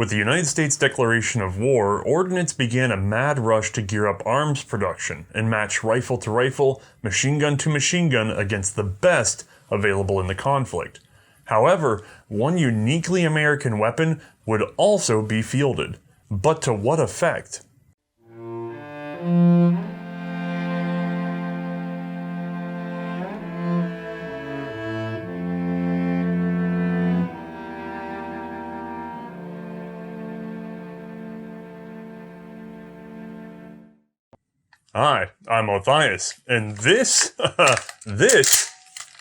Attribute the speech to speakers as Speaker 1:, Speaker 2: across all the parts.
Speaker 1: With the United States declaration of war, ordnance began a mad rush to gear up arms production and match rifle to rifle, machine gun to machine gun against the best available in the conflict. However, one uniquely American weapon would also be fielded. But to what effect? Hi, I'm Othais, and this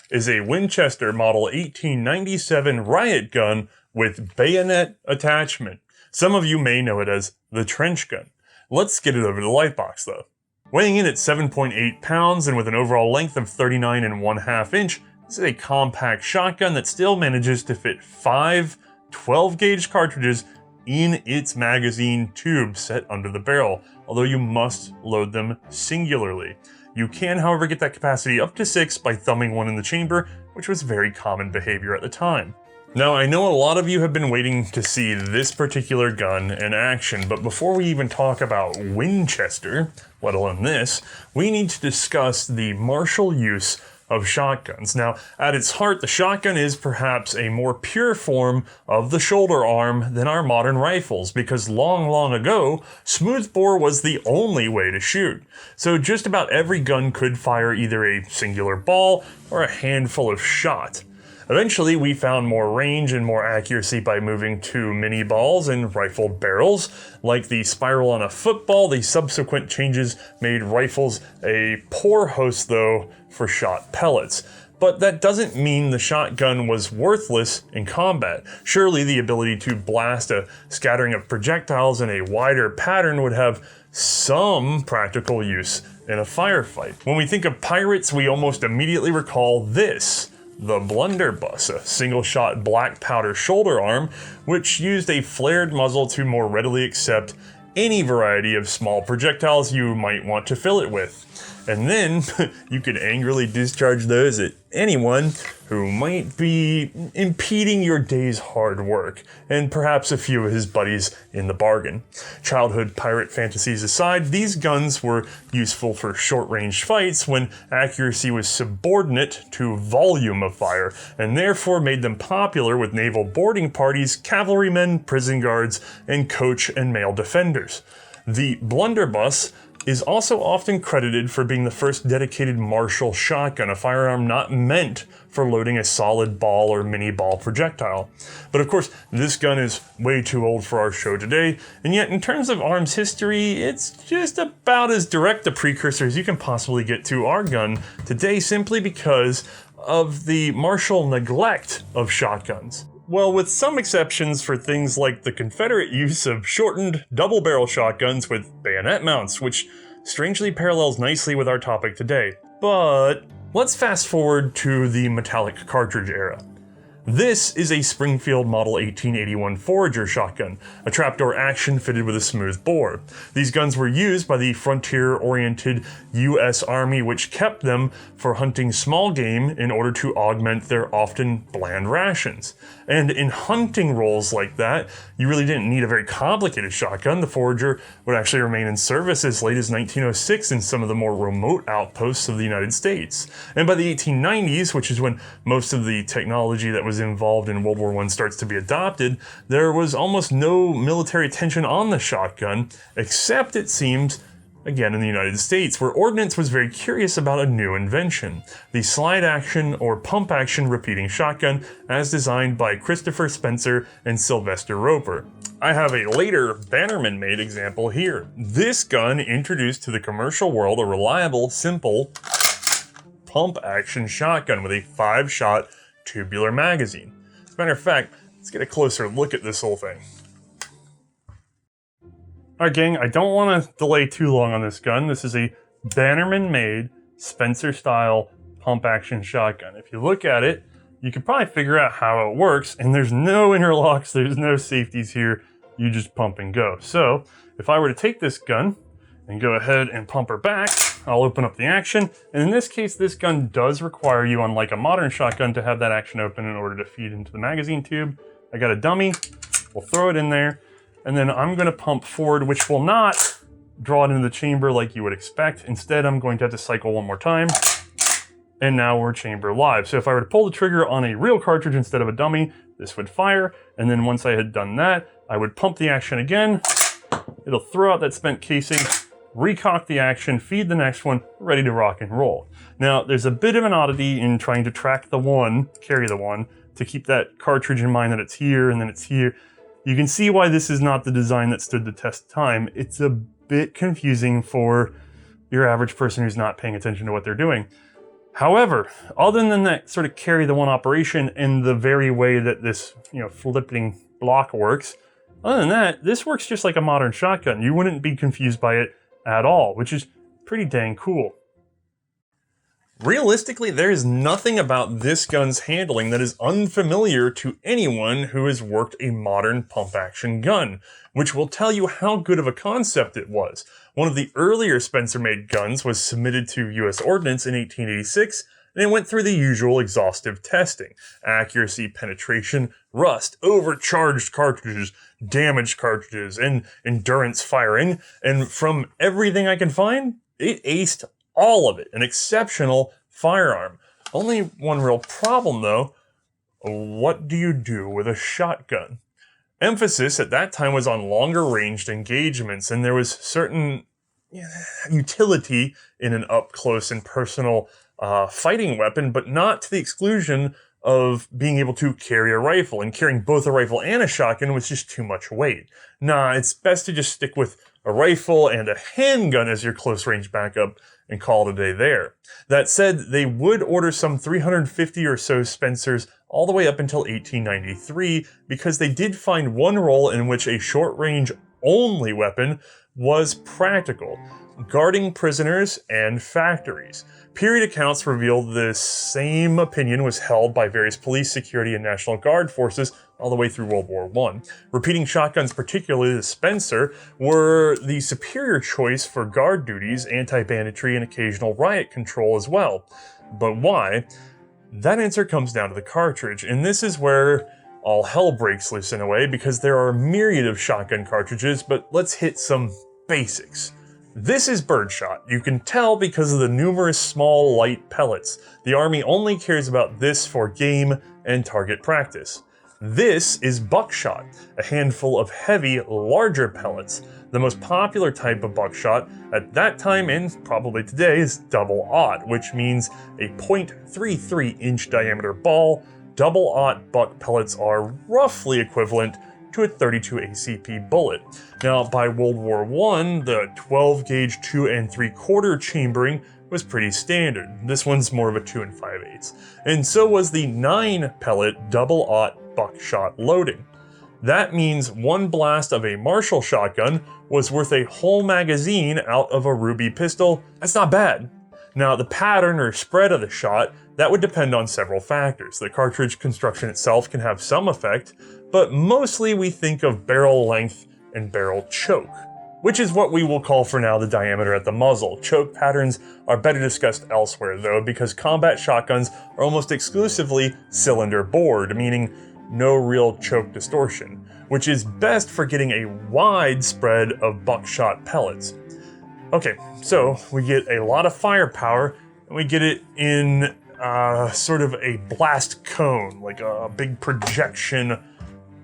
Speaker 1: is a Winchester Model 1897 riot gun with bayonet attachment. Some of you may know it as the trench gun. Let's get it over to the lightbox though. Weighing in at 7.8 pounds and with an overall length of 39.5 inches, this is a compact shotgun that still manages to fit 5 12-gauge cartridges in its magazine tube set under the barrel, although you must load them singularly. You can, however, get that capacity up to 6 by thumbing one in the chamber, which was very common behavior at the time. Now, I know a lot of you have been waiting to see this particular gun in action, but before we even talk about Winchester, let alone this, we need to discuss the martial use of shotguns. Now, at its heart, the shotgun is perhaps a more pure form of the shoulder arm than our modern rifles, because long ago, smoothbore was the only way to shoot. So just about every gun could fire either a singular ball or a handful of shot. Eventually, we found more range and more accuracy by moving to mini balls and rifled barrels. Like the spiral on a football, the subsequent changes made rifles a poor host, though, for shot pellets. But that doesn't mean the shotgun was worthless in combat. Surely the ability to blast a scattering of projectiles in a wider pattern would have some practical use in a firefight. When we think of pirates, we almost immediately recall this. The blunderbuss, a single-shot black powder shoulder arm, which used a flared muzzle to more readily accept any variety of small projectiles you might want to fill it with. And then you could angrily discharge those at anyone who might be impeding your day's hard work, and perhaps a few of his buddies in the bargain. Childhood pirate fantasies aside, these guns were useful for short-range fights when accuracy was subordinate to volume of fire, and therefore made them popular with naval boarding parties, cavalrymen, prison guards, and coach and mail defenders. The blunderbuss is also often credited for being the first dedicated martial shotgun, a firearm not meant for loading a solid ball or mini ball projectile. But of course, this gun is way too old for our show today, and yet in terms of arms history, it's just about as direct a precursor as you can possibly get to our gun today, simply because of the martial neglect of shotguns. Well, with some exceptions for things like the Confederate use of shortened double-barrel shotguns with bayonet mounts, which strangely parallels nicely with our topic today. But let's fast forward to the metallic cartridge era. This is a Springfield Model 1881 Forager shotgun, a trapdoor action fitted with a smooth bore. These guns were used by the frontier-oriented U.S. Army, which kept them for hunting small game in order to augment their often bland rations. And in hunting roles like that, you really didn't need a very complicated shotgun. The Forager would actually remain in service as late as 1906 in some of the more remote outposts of the United States. And by the 1890s, which is when most of the technology that was involved in World War I starts to be adopted, there was almost no military attention on the shotgun, except it seems, again in the United States, where ordnance was very curious about a new invention, the slide action or pump action repeating shotgun as designed by Christopher Spencer and Sylvester Roper. I have a later Bannerman-made example here. This gun introduced to the commercial world a reliable, simple pump action shotgun with a 5-shot tubular magazine. As a matter of fact, let's get a closer look at this whole thing. Alright gang, I don't want to delay too long on this gun. This is a Bannerman-made, Spencer-style pump-action shotgun. If you look at it, you can probably figure out how it works, and there's no interlocks, there's no safeties here, you just pump and go. So, if I were to take this gun and go ahead and pump her back, I'll open up the action, and in this case, this gun does require you, unlike a modern shotgun, to have that action open in order to feed into the magazine tube. I got a dummy, we'll throw it in there, and then I'm going to pump forward, which will not draw it into the chamber like you would expect. Instead, I'm going to have to cycle one more time, and now we're chamber live. So if I were to pull the trigger on a real cartridge instead of a dummy, this would fire, and then once I had done that, I would pump the action again. It'll throw out that spent casing, recock the action, feed the next one, ready to rock and roll. Now, there's a bit of an oddity in trying to track the one, carry the one, to keep that cartridge in mind that it's here and then it's here. You can see why this is not the design that stood the test of time. It's a bit confusing for your average person who's not paying attention to what they're doing. However, other than that sort of carry the one operation and the very way that this, flipping block works, other than that, this works just like a modern shotgun. You wouldn't be confused by it at all, which is pretty dang cool. Realistically, there is nothing about this gun's handling that is unfamiliar to anyone who has worked a modern pump-action gun, which will tell you how good of a concept it was. One of the earlier Spencer-made guns was submitted to U.S. Ordnance in 1886, and it went through the usual exhaustive testing: accuracy, penetration, rust, overcharged cartridges, damaged cartridges, and endurance firing. And from everything I can find, it aced all of it. An exceptional firearm. Only one real problem though: what do you do with a shotgun? Emphasis at that time was on longer ranged engagements, and there was certain utility in an up close and personal fighting weapon, but not to the exclusion of being able to carry a rifle, and carrying both a rifle and a shotgun was just too much weight. Nah, it's best to just stick with a rifle and a handgun as your close range backup and call it a day there. That said, they would order some 350 or so Spencers all the way up until 1893, because they did find one role in which a short range only weapon was practical: guarding prisoners and factories. Period accounts reveal the same opinion was held by various police, security, and National Guard forces all the way through World War I. Repeating shotguns, particularly the Spencer, were the superior choice for guard duties, anti-banditry, and occasional riot control as well. But why? That answer comes down to the cartridge, and this is where all hell breaks loose in a way, because there are a myriad of shotgun cartridges, but let's hit some basics. This is birdshot. You can tell because of the numerous small, light pellets. The Army only cares about this for game and target practice. This is buckshot, a handful of heavy, larger pellets. The most popular type of buckshot at that time, and probably today, is double-aught, which means a .33-inch diameter ball. Double-aught buck pellets are roughly equivalent to a .32 ACP bullet. Now, by World War I, the 12-gauge 2 3/4 chambering was pretty standard. This one's more of a 2 5/8. And so was the 9-pellet double-aught buckshot loading. That means one blast of a Marshall shotgun was worth a whole magazine out of a Ruby pistol. That's not bad. Now, the pattern or spread of the shot, that would depend on several factors. The cartridge construction itself can have some effect, but mostly we think of barrel length and barrel choke, which is what we will call for now the diameter at the muzzle. Choke patterns are better discussed elsewhere though, because combat shotguns are almost exclusively cylinder bored, meaning no real choke distortion, which is best for getting a wide spread of buckshot pellets. Okay, so we get a lot of firepower, and we get it in sort of a blast cone, like a big projection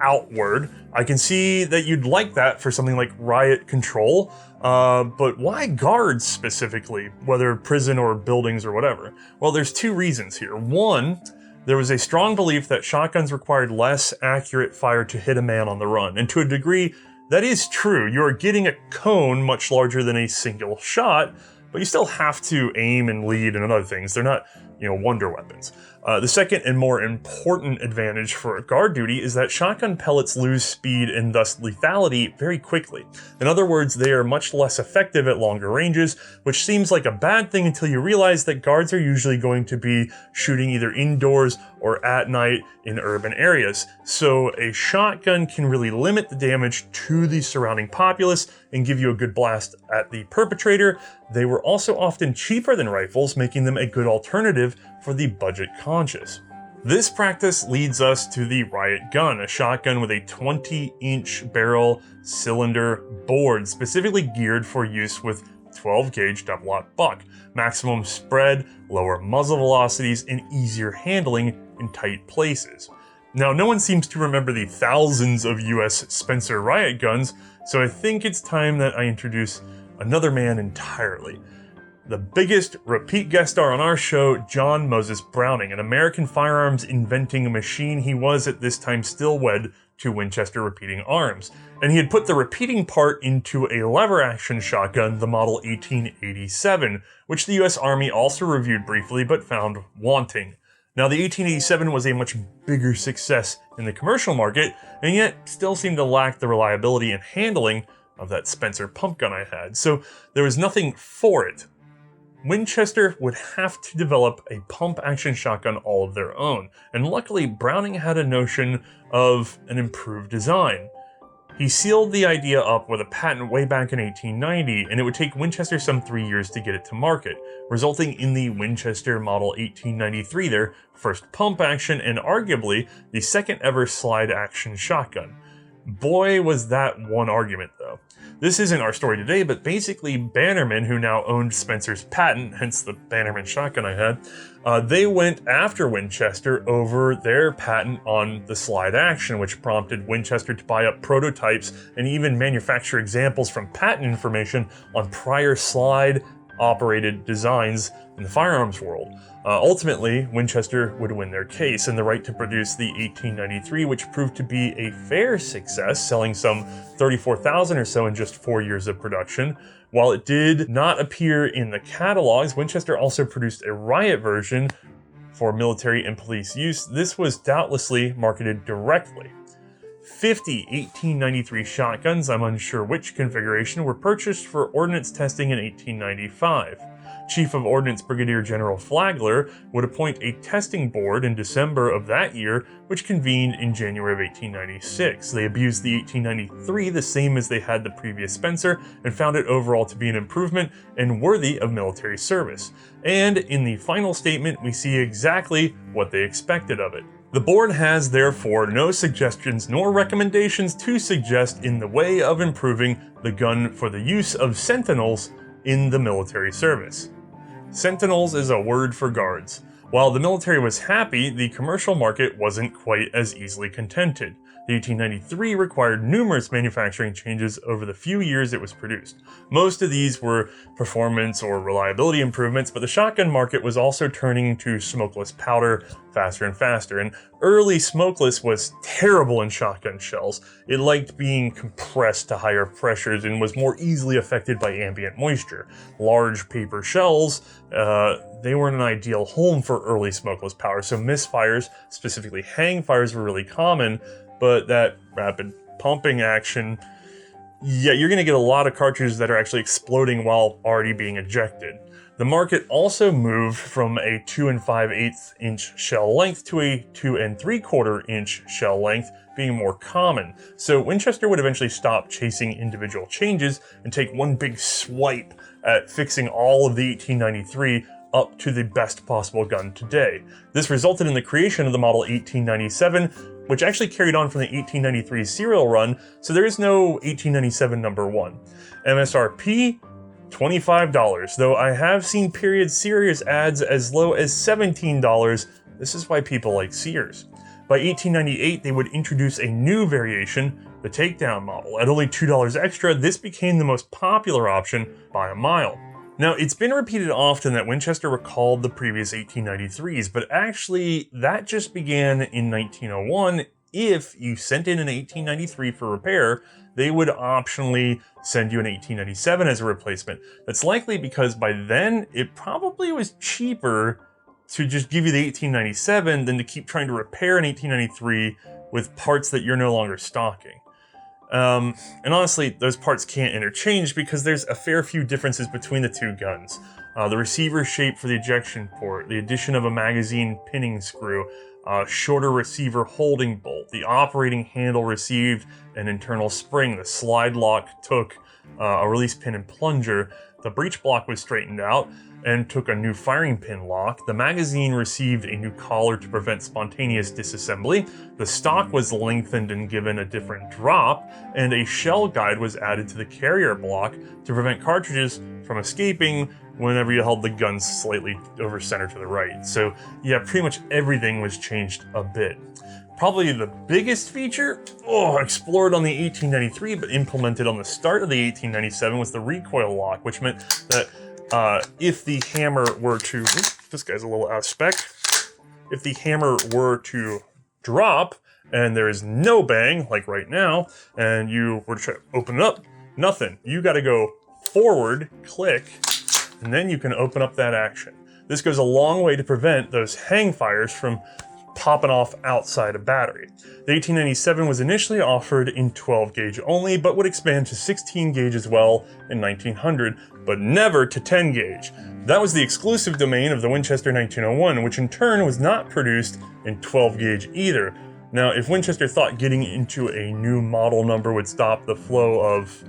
Speaker 1: outward. I can see that you'd like that for something like riot control, but why guards specifically, whether prison or buildings or whatever? Well, there's two reasons here. One, there was a strong belief that shotguns required less accurate fire to hit a man on the run, and to a degree, that is true. You are getting a cone much larger than a single shot, but you still have to aim and lead and other things. They're not, wonder weapons. The second and more important advantage for guard duty is that shotgun pellets lose speed and thus lethality very quickly. In other words, they are much less effective at longer ranges, which seems like a bad thing until you realize that guards are usually going to be shooting either indoors or at night in urban areas. So a shotgun can really limit the damage to the surrounding populace and give you a good blast at the perpetrator. They were also often cheaper than rifles, making them a good alternative for the budget conscious. This practice leads us to the Riot Gun, a shotgun with a 20-inch barrel cylinder board, specifically geared for use with 12-gauge double-aught buck, maximum spread, lower muzzle velocities, and easier handling in tight places. Now, no one seems to remember the thousands of US Spencer riot guns, so I think it's time that I introduce another man entirely. The biggest repeat guest star on our show, John Moses Browning, an American firearms inventing machine. He was at this time still wed to Winchester repeating arms, and he had put the repeating part into a lever-action shotgun, the model 1887, which the US Army also reviewed briefly but found wanting. Now, the 1887 was a much bigger success in the commercial market, and yet still seemed to lack the reliability and handling of that Spencer pump gun I had, so there was nothing for it. Winchester would have to develop a pump-action shotgun all of their own, and luckily Browning had a notion of an improved design. He sealed the idea up with a patent way back in 1890, and it would take Winchester some 3 years to get it to market, resulting in the Winchester Model 1893, their first pump-action and arguably the second ever slide-action shotgun. Boy, was that one argument, though. This isn't our story today, but basically Bannerman, who now owned Spencer's patent, hence the Bannerman shotgun I had, they went after Winchester over their patent on the slide action, which prompted Winchester to buy up prototypes and even manufacture examples from patent information on prior slide-operated designs in the firearms world. Ultimately, Winchester would win their case, and the right to produce the 1893, which proved to be a fair success, selling some 34,000 or so in just 4 years of production. While it did not appear in the catalogs, Winchester also produced a Riot version for military and police use. This was doubtlessly marketed directly. 50 1893 shotguns, I'm unsure which configuration, were purchased for ordnance testing in 1895. Chief of Ordnance Brigadier General Flagler would appoint a testing board in December of that year, which convened in January of 1896. They abused the 1893 the same as they had the previous Spencer, and found it overall to be an improvement and worthy of military service. And in the final statement, we see exactly what they expected of it. The board has therefore no suggestions nor recommendations to suggest in the way of improving the gun for the use of sentinels in the military service. Sentinels is a word for guards. While the military was happy, the commercial market wasn't quite as easily contented. The 1893 required numerous manufacturing changes over the few years it was produced. Most of these were performance or reliability improvements, but the shotgun market was also turning to smokeless powder faster and faster, and early smokeless was terrible in shotgun shells. It liked being compressed to higher pressures and was more easily affected by ambient moisture. Large paper shells, they weren't an ideal home for early smokeless powder, so misfires, specifically hang fires, were really common. But that rapid pumping action, yeah, you're going to get a lot of cartridges that are actually exploding while already being ejected. The market also moved from a 2 5/8 inch shell length to a 2 3/4 inch shell length being more common. So Winchester would eventually stop chasing individual changes and take one big swipe at fixing all of the 1893 up to the best possible gun today. This resulted in the creation of the model 1897, which actually carried on from the 1893 serial run, so there is no 1897 number 1. MSRP, $25, though I have seen period Sears ads as low as $17. This is why people like Sears. By 1898, they would introduce a new variation, the takedown model. At only $2 extra, this became the most popular option by a mile. Now, it's been repeated often that Winchester recalled the previous 1893s, but actually that just began in 1901. If you sent in an 1893 for repair, they would optionally send you an 1897 as a replacement. That's likely because by then it probably was cheaper to just give you the 1897 than to keep trying to repair an 1893 with parts that you're no longer stocking. And honestly, those parts can't interchange because there's a fair few differences between the two guns. The receiver shape for the ejection port, the addition of a magazine pinning screw, shorter receiver holding bolt, the operating handle received an internal spring, the slide lock took a release pin and plunger. The breech block was straightened out and took a new firing pin lock. The magazine received a new collar to prevent spontaneous disassembly. The stock was lengthened and given a different drop, and a shell guide was added to the carrier block to prevent cartridges from escaping whenever you held the gun slightly over center to the right. So yeah, pretty much everything was changed a bit. Probably the biggest feature, explored on the 1893 but implemented on the start of the 1897, was the recoil lock, which meant that if the hammer were to, this guy's a little out of spec, if the hammer were to drop and there is no bang, like right now, and you were to try to open it up, nothing. You gotta go forward, click, and then you can open up that action. This goes a long way to prevent those hang fires from popping off outside a battery. The 1897 was initially offered in 12 gauge only, but would expand to 16 gauge as well in 1900, but never to 10 gauge. That was the exclusive domain of the Winchester 1901, which in turn was not produced in 12 gauge either. Now, if Winchester thought getting into a new model number would stop the flow of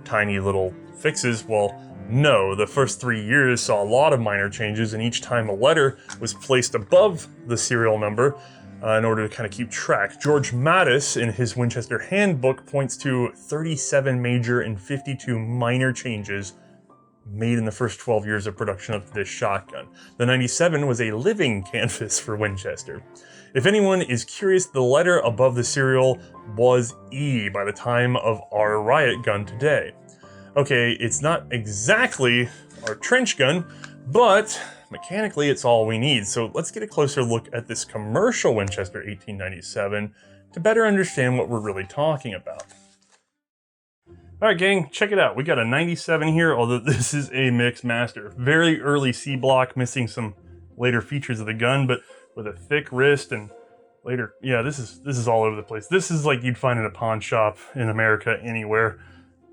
Speaker 1: tiny little fixes, well, no, the first 3 years saw a lot of minor changes, and each time a letter was placed above the serial number in order to kind of keep track. George Madis, in his Winchester Handbook, points to 37 major and 52 minor changes made in the first 12 years of production of this shotgun. The 97 was a living canvas for Winchester. If anyone is curious, the letter above the serial was E by the time of our riot gun today. Okay, it's not exactly our trench gun, but mechanically it's all we need. So let's get a closer look at this commercial Winchester 1897 to better understand what we're really talking about. All right, gang, check it out. We got a 97 here, although this is a mixed master. Very early C block, missing some later features of the gun, but with a thick wrist and later, yeah, this is all over the place. This is like you'd find in a pawn shop in America anywhere.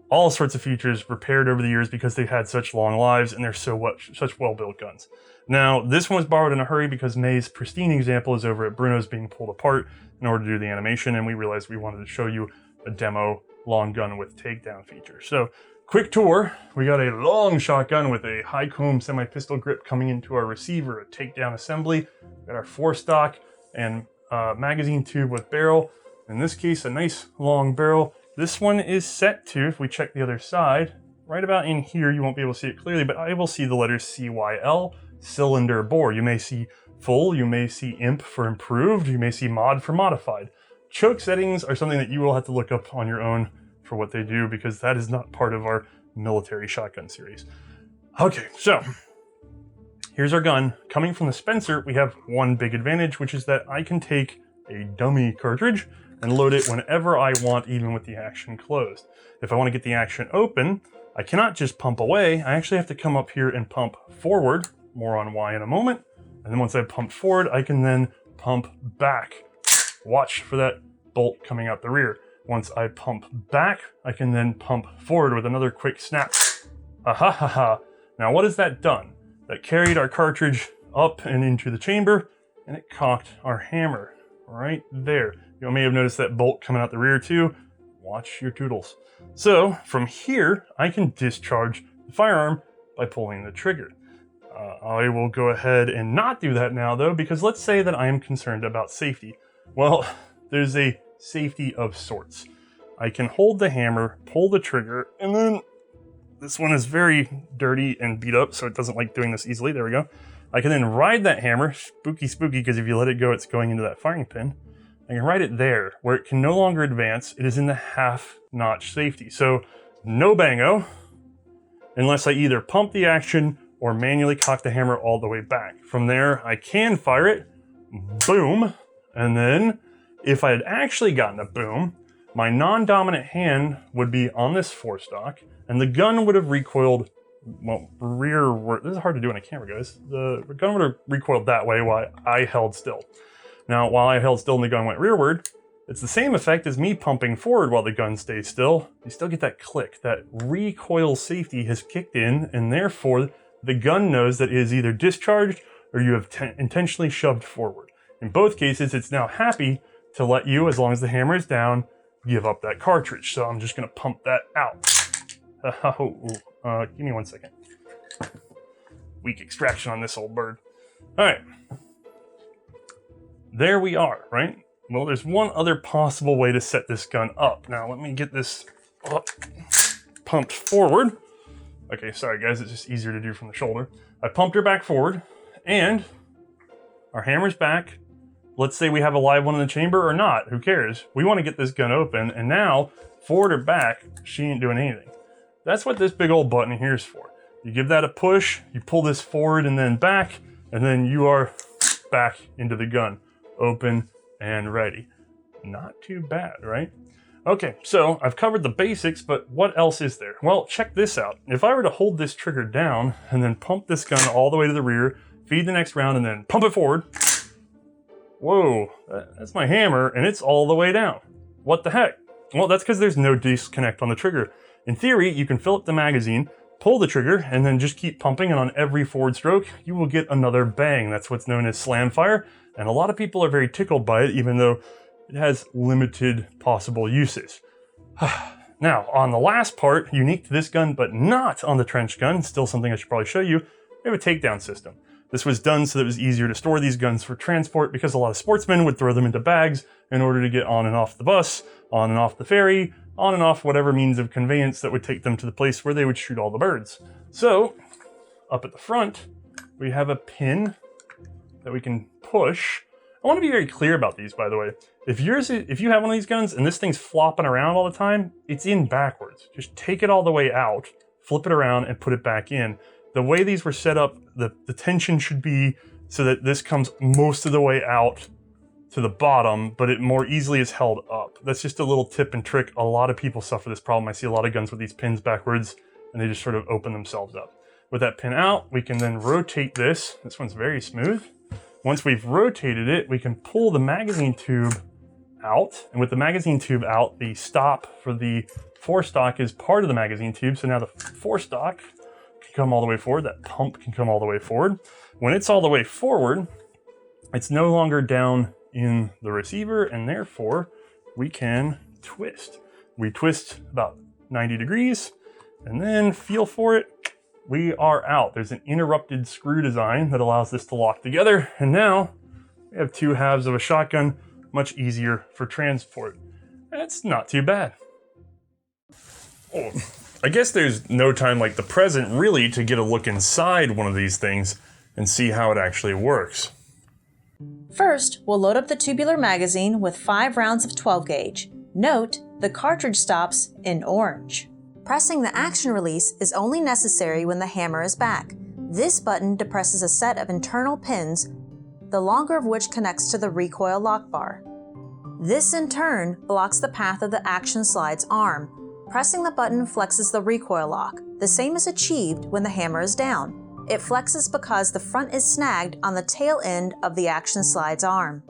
Speaker 1: All sorts of features repaired over the years because they've had such long lives and they're such well-built guns. Now, this one was borrowed in a hurry because Mae's pristine example is over at Bruno's being pulled apart in order to do the animation, and we realized we wanted to show you a demo long gun with takedown features. So, quick tour. We got a long shotgun with a high comb semi-pistol grip coming into our receiver, a takedown assembly. We got our forestock and magazine tube with barrel. In this case, a nice long barrel. This one is set to, if we check the other side, right about in here, you won't be able to see it clearly, but I will see the letters CYL, cylinder bore. You may see full, you may see imp for improved, you may see mod for modified. Choke settings are something that you will have to look up on your own for what they do, because that is not part of our military shotgun series. Okay, so here's our gun. Coming from the Spencer, we have one big advantage, which is that I can take a dummy cartridge and load it whenever I want, even with the action closed. If I want to get the action open, I cannot just pump away. I actually have to come up here and pump forward. More on why in a moment. And then once I pump forward, I can then pump back. Watch for that bolt coming out the rear. Once I pump back, I can then pump forward with another quick snap. Aha ha ha. Now what has that done? That carried our cartridge up and into the chamber, and it cocked our hammer right there. You may have noticed that bolt coming out the rear too. Watch your toodles. So from here, I can discharge the firearm by pulling the trigger. I will go ahead and not do that now though, because let's say that I am concerned about safety. Well, there's a safety of sorts. I can hold the hammer, pull the trigger, and then this one is very dirty and beat up, so it doesn't like doing this easily. There we go. I can then ride that hammer, spooky, because if you let it go, it's going into that firing pin. I can ride it there, where it can no longer advance. It is in the half-notch safety. So, no bango, unless I either pump the action or manually cock the hammer all the way back. From there, I can fire it, boom, and then, if I had actually gotten a boom, my non-dominant hand would be on this forestock, and the gun would have recoiled, well, rearward. This is hard to do on a camera, guys. The gun would have recoiled that way while I held still. Now, while I held still and the gun went rearward, it's the same effect as me pumping forward while the gun stays still. You still get that click. That recoil safety has kicked in, and therefore the gun knows that it is either discharged or you have intentionally shoved forward. In both cases, it's now happy to let you, as long as the hammer is down, give up that cartridge. So I'm just going to pump that out. Give me 1 second. Weak extraction on this old bird. All right. There we are, right? Well, there's one other possible way to set this gun up. Now, let me get this pumped forward. Okay, sorry guys, it's just easier to do from the shoulder. I pumped her back forward, and our hammer's back. Let's say we have a live one in the chamber or not, who cares? We want to get this gun open, and now, forward or back, she ain't doing anything. That's what this big old button here is for. You give that a push, you pull this forward and then back, and then you are back into the gun. Open and ready. Not too bad, right? Okay, so I've covered the basics, but what else is there? Well, check this out. If I were to hold this trigger down and then pump this gun all the way to the rear, feed the next round, and then pump it forward, whoa, that's my hammer, and it's all the way down. What the heck? Well, that's because there's no disconnect on the trigger. In theory, you can fill up the magazine, pull the trigger, and then just keep pumping, and on every forward stroke, you will get another bang. That's what's known as slam fire, and a lot of people are very tickled by it, even though it has limited possible uses. Now, on the last part, unique to this gun, but not on the trench gun, still something I should probably show you, we have a takedown system. This was done so that it was easier to store these guns for transport because a lot of sportsmen would throw them into bags in order to get on and off the bus, on and off the ferry, on and off whatever means of conveyance that would take them to the place where they would shoot all the birds. So, up at the front, we have a pin that we can push. I want to be very clear about these, by the way. If you have one of these guns and this thing's flopping around all the time, it's in backwards. Just take it all the way out, flip it around, and put it back in. The way these were set up, the tension should be so that this comes most of the way out to the bottom, but it more easily is held up. That's just a little tip and trick. A lot of people suffer this problem. I see a lot of guns with these pins backwards, and they just sort of open themselves up. With that pin out, we can then rotate this. This one's very smooth. Once we've rotated it, we can pull the magazine tube out, and with the magazine tube out, the stop for the forestock is part of the magazine tube, so now the forestock can come all the way forward, that pump can come all the way forward. When it's all the way forward, it's no longer down in the receiver, and therefore we can twist. We twist about 90 degrees, and then feel for it, we are out. There's an interrupted screw design that allows this to lock together, and now we have two halves of a shotgun, much easier for transport. That's not too bad. Oh, I guess there's no time like the present really to get a look inside one of these things and see how it actually works.
Speaker 2: First, we'll load up the tubular magazine with 5 rounds of 12 gauge. Note, the cartridge stops in orange. Pressing the action release is only necessary when the hammer is back. This button depresses a set of internal pins, the longer of which connects to the recoil lock bar. This in turn blocks the path of the action slide's arm. Pressing the button flexes the recoil lock. The same is achieved when the hammer is down. It flexes because the front is snagged on the tail end of the action slide's arm.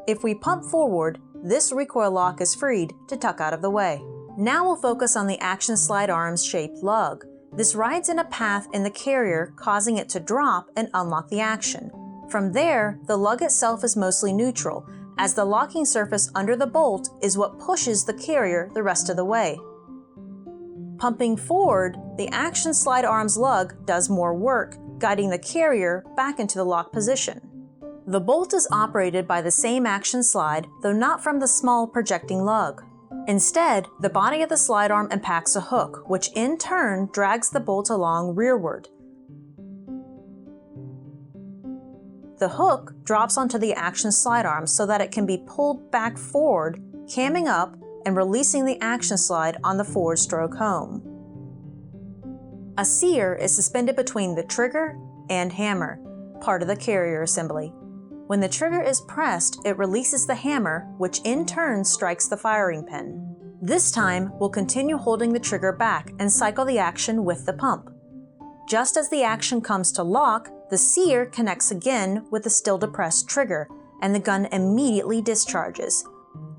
Speaker 2: If we pump forward, this recoil lock is freed to tuck out of the way. Now we'll focus on the action slide arm's shaped lug. This rides in a path in the carrier, causing it to drop and unlock the action. From there, the lug itself is mostly neutral, as the locking surface under the bolt is what pushes the carrier the rest of the way. Pumping forward, the action slide arm's lug does more work, guiding the carrier back into the lock position. The bolt is operated by the same action slide, though not from the small projecting lug. Instead, the body of the slide arm impacts a hook, which in turn drags the bolt along rearward. The hook drops onto the action slide arm so that it can be pulled back forward, camming up and releasing the action slide on the forward stroke home. A sear is suspended between the trigger and hammer, part of the carrier assembly. When the trigger is pressed, it releases the hammer, which in turn strikes the firing pin. This time, we'll continue holding the trigger back and cycle the action with the pump. Just as the action comes to lock, the sear connects again with the still depressed trigger, and the gun immediately discharges.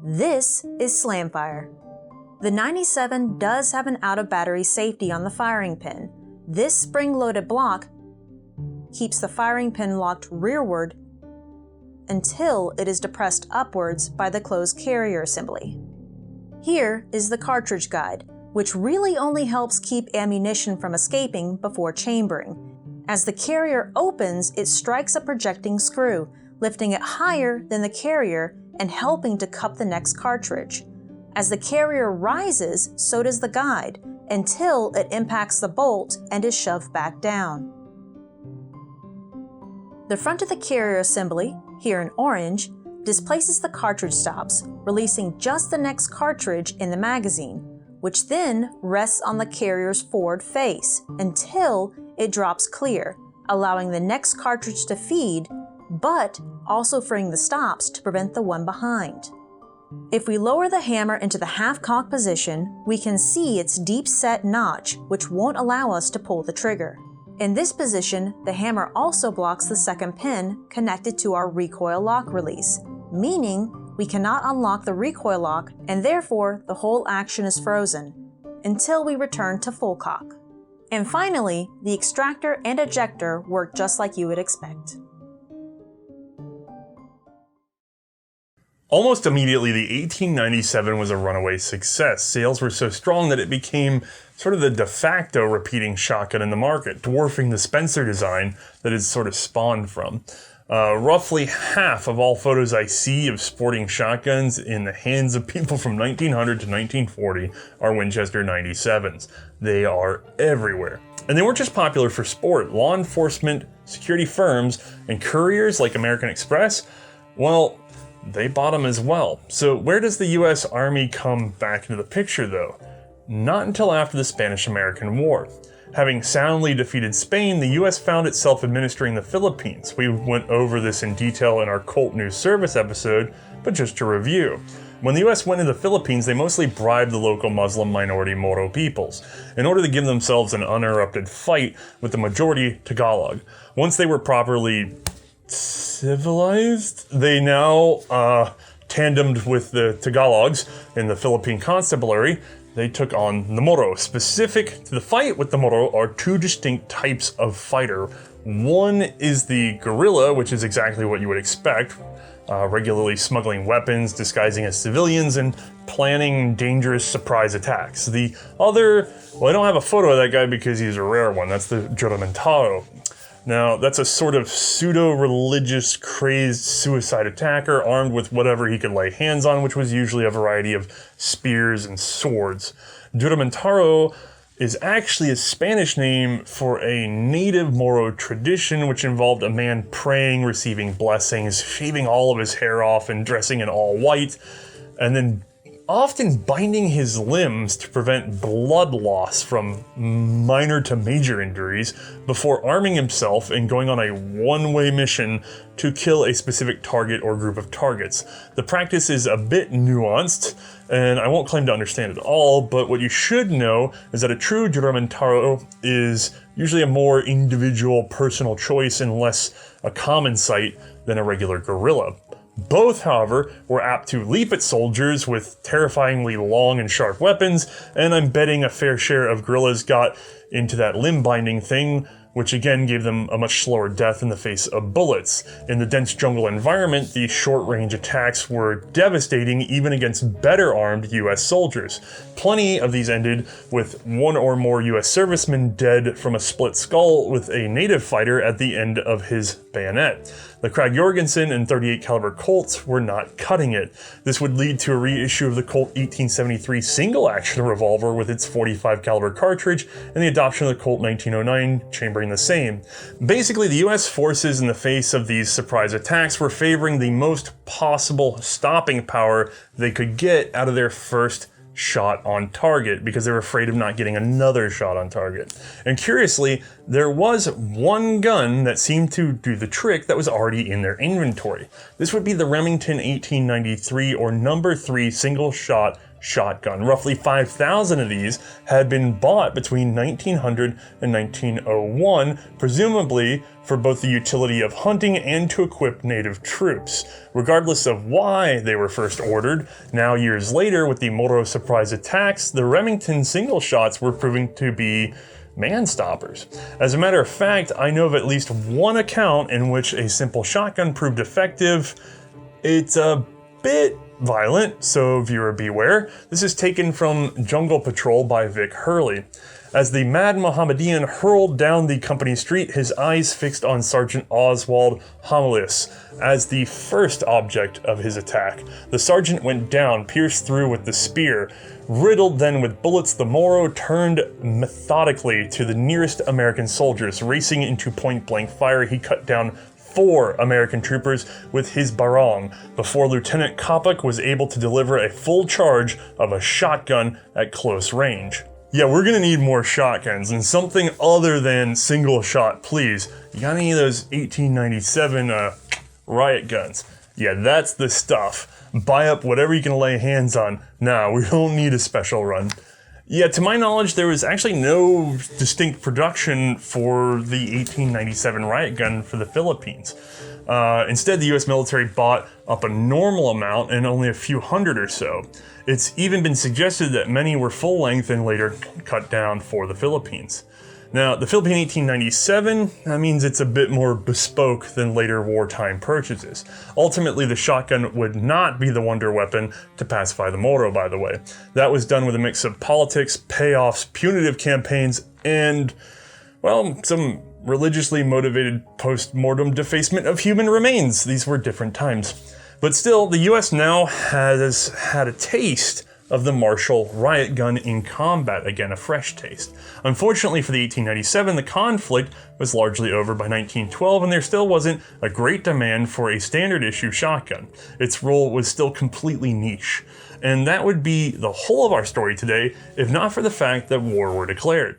Speaker 2: This is slam fire. The 97 does have an out-of-battery safety on the firing pin. This spring-loaded block keeps the firing pin locked rearward until it is depressed upwards by the closed carrier assembly. Here is the cartridge guide, which really only helps keep ammunition from escaping before chambering. As the carrier opens, it strikes a projecting screw, lifting it higher than the carrier and helping to cup the next cartridge. As the carrier rises, so does the guide, until it impacts the bolt and is shoved back down. The front of the carrier assembly, here in orange, displaces the cartridge stops, releasing just the next cartridge in the magazine, which then rests on the carrier's forward face until it drops clear, allowing the next cartridge to feed, but also freeing the stops to prevent the one behind. If we lower the hammer into the half-cock position, we can see its deep-set notch, which won't allow us to pull the trigger. In this position, the hammer also blocks the second pin connected to our recoil lock release, meaning we cannot unlock the recoil lock and therefore the whole action is frozen until we return to full cock. And finally, the extractor and ejector work just like you would expect.
Speaker 1: Almost immediately, the 1897 was a runaway success. Sales were so strong that it became sort of the de facto repeating shotgun in the market, dwarfing the Spencer design that it sort of spawned from. Roughly half of all photos I see of sporting shotguns in the hands of people from 1900 to 1940 are Winchester 97s. They are everywhere. And they weren't just popular for sport. Law enforcement, security firms, and couriers like American Express, well, they bought them as well. So where does the US Army come back into the picture though? Not until after the Spanish-American War. Having soundly defeated Spain, the US found itself administering the Philippines. We went over this in detail in our Colt News Service episode, but just to review. When the US went into the Philippines, they mostly bribed the local Muslim minority Moro peoples in order to give themselves an uninterrupted fight with the majority Tagalog. Once they were properly civilized, they now tandemed with the Tagalogs in the Philippine Constabulary. They took on the Moro. Specific to the fight with the Moro are two distinct types of fighter. One is the guerrilla, which is exactly what you would expect, regularly smuggling weapons, disguising as civilians, and planning dangerous surprise attacks. The other, well, I don't have a photo of that guy because he's a rare one. That's the Juramentado. Now, that's a sort of pseudo-religious, crazed suicide attacker armed with whatever he could lay hands on, which was usually a variety of spears and swords. Juramentado is actually a Spanish name for a native Moro tradition which involved a man praying, receiving blessings, shaving all of his hair off and dressing in all white, and then often binding his limbs to prevent blood loss from minor to major injuries before arming himself and going on a one-way mission to kill a specific target or group of targets. The practice is a bit nuanced, and I won't claim to understand it all, but what you should know is that a true Juramentado is usually a more individual, personal choice and less a common sight than a regular guerrilla. Both, however, were apt to leap at soldiers with terrifyingly long and sharp weapons, and I'm betting a fair share of guerrillas got into that limb binding thing, which again gave them a much slower death in the face of bullets. In the dense jungle environment, these short-range attacks were devastating even against better armed US soldiers. Plenty of these ended with one or more US servicemen dead from a split skull with a native fighter at the end of his bayonet. The Krag Jorgensen and .38 caliber Colts were not cutting it. This would lead to a reissue of the Colt 1873 single-action revolver with its .45 caliber cartridge and the adoption of the Colt 1909 chambering the same. Basically, the US forces in the face of these surprise attacks were favoring the most possible stopping power they could get out of their first shot on target because they were afraid of not getting another shot on target. And curiously, there was one gun that seemed to do the trick that was already in their inventory. This would be the Remington 1893 or number 3 single shot shotgun. Roughly 5,000 of these had been bought between 1900 and 1901, presumably for both the utility of hunting and to equip native troops. Regardless of why they were first ordered, now years later with the Moro surprise attacks, the Remington single shots were proving to be man-stoppers. As a matter of fact, I know of at least one account in which a simple shotgun proved effective. It's a bit violent, so viewer beware. This is taken from Jungle Patrol by Vic Hurley. As the mad Mohammedan hurled down the company street, his eyes fixed on Sergeant Oswald Homilius as the first object of his attack. The sergeant went down, pierced through with the spear. Riddled then with bullets, the Moro turned methodically to the nearest American soldiers. Racing into point-blank fire, he cut down 4 American troopers with his barong before Lieutenant Coppock was able to deliver a full charge of a shotgun at close range. Yeah, we're gonna need more shotguns and something other than single shot, please. You got any of those 1897 riot guns? Yeah, that's the stuff. Buy up whatever you can lay hands on. Nah, we don't need a special run. Yeah, to my knowledge, there was actually no distinct production for the 1897 riot gun for the Philippines. Instead, the US military bought up a normal amount and only a few hundred or so. It's even been suggested that many were full length and later cut down for the Philippines. Now, the Philippine 1897, that means it's a bit more bespoke than later wartime purchases. Ultimately, the shotgun would not be the wonder weapon to pacify the Moro, by the way. That was done with a mix of politics, payoffs, punitive campaigns, and, well, some religiously motivated post-mortem defacement of human remains. These were different times. But still, the US now has had a taste of the Marshall riot gun in combat, again a fresh taste. Unfortunately for the 1897, the conflict was largely over by 1912 and there still wasn't a great demand for a standard issue shotgun. Its role was still completely niche. And that would be the whole of our story today, if not for the fact that war were declared.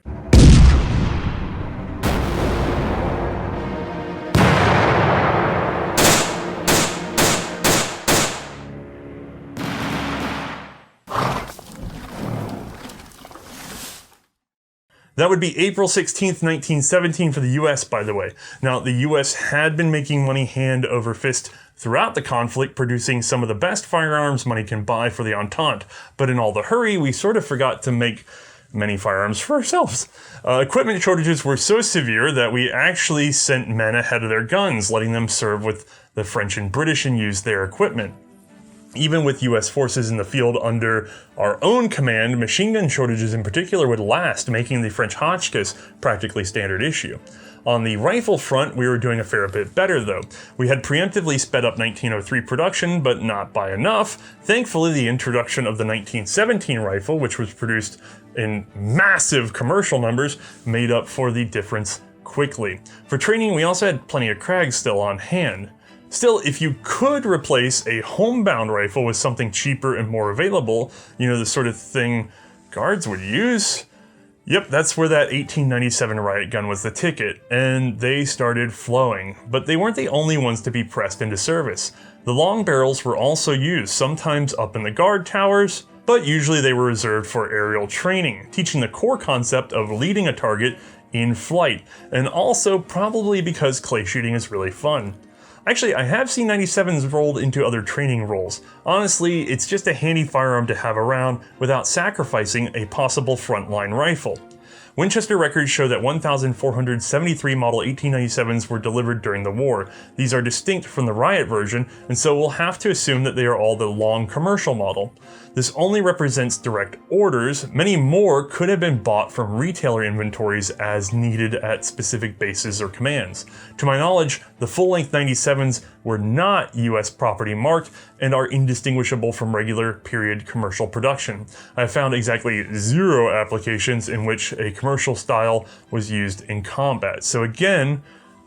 Speaker 1: That would be April 16th, 1917 for the US, by the way. Now, the US had been making money hand over fist throughout the conflict, producing some of the best firearms money can buy for the Entente. But in all the hurry, we sort of forgot to make many firearms for ourselves. Equipment shortages were so severe that we actually sent men ahead of their guns, letting them serve with the French and British and use their equipment. Even with US forces in the field under our own command, machine gun shortages in particular would last, making the French Hotchkiss practically standard issue. On the rifle front, we were doing a fair bit better though. We had preemptively sped up 1903 production, but not by enough. Thankfully, the introduction of the 1917 rifle, which was produced in massive commercial numbers, made up for the difference quickly. For training, we also had plenty of Krags still on hand. Still, if you could replace a homebound rifle with something cheaper and more available, you know, the sort of thing guards would use, yep, that's where that 1897 riot gun was the ticket, and they started flowing. But they weren't the only ones to be pressed into service. The long barrels were also used, sometimes up in the guard towers, but usually they were reserved for aerial training, teaching the core concept of leading a target in flight, and also probably because clay shooting is really fun. Actually, I have seen 97s rolled into other training roles. Honestly, it's just a handy firearm to have around without sacrificing a possible frontline rifle. Winchester records show that 1,473 model 1897s were delivered during the war. These are distinct from the Riot version, and so we'll have to assume that they are all the long commercial model. This only represents direct orders. Many more could have been bought from retailer inventories as needed at specific bases or commands. To my knowledge, the full-length 97s were not US property marked and are indistinguishable from regular period commercial production. I have found exactly 0 applications in which a commercial style was used in combat. So again,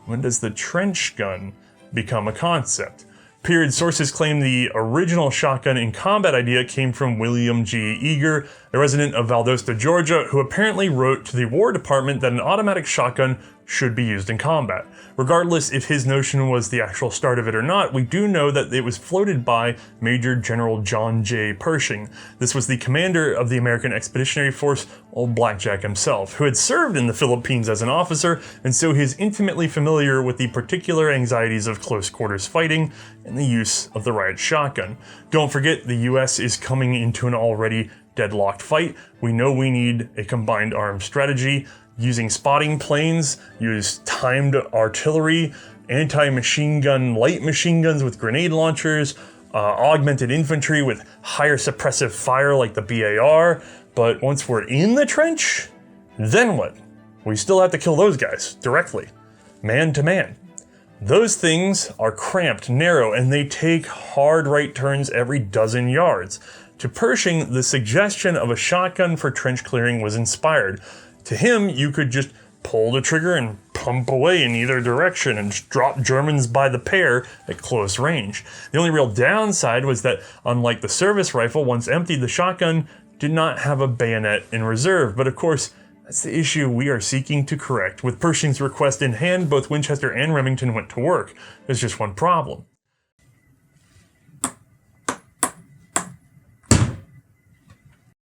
Speaker 1: when does the trench gun become a concept? Period sources claim the original shotgun in combat idea came from William G. Eager, a resident of Valdosta, Georgia, who apparently wrote to the War Department that an automatic shotgun should be used in combat. Regardless if his notion was the actual start of it or not, we do know that it was floated by Major General John J. Pershing. This was the commander of the American Expeditionary Force, old Blackjack himself, who had served in the Philippines as an officer, and so he is intimately familiar with the particular anxieties of close quarters fighting and the use of the riot shotgun. Don't forget, the US is coming into an already deadlocked fight. We know we need a combined arms strategy, using spotting planes, use timed artillery, anti-machine gun light machine guns with grenade launchers, augmented infantry with higher suppressive fire like the BAR, but once we're in the trench, then what? We still have to kill those guys directly, man to man. Those things are cramped, narrow, and they take hard right turns every dozen yards. To Pershing, the suggestion of a shotgun for trench clearing was inspired. To him, you could just pull the trigger and pump away in either direction and just drop Germans by the pair at close range. The only real downside was that, unlike the service rifle, once emptied, the shotgun did not have a bayonet in reserve. But of course, that's the issue we are seeking to correct. With Pershing's request in hand, both Winchester and Remington went to work. There's just one problem.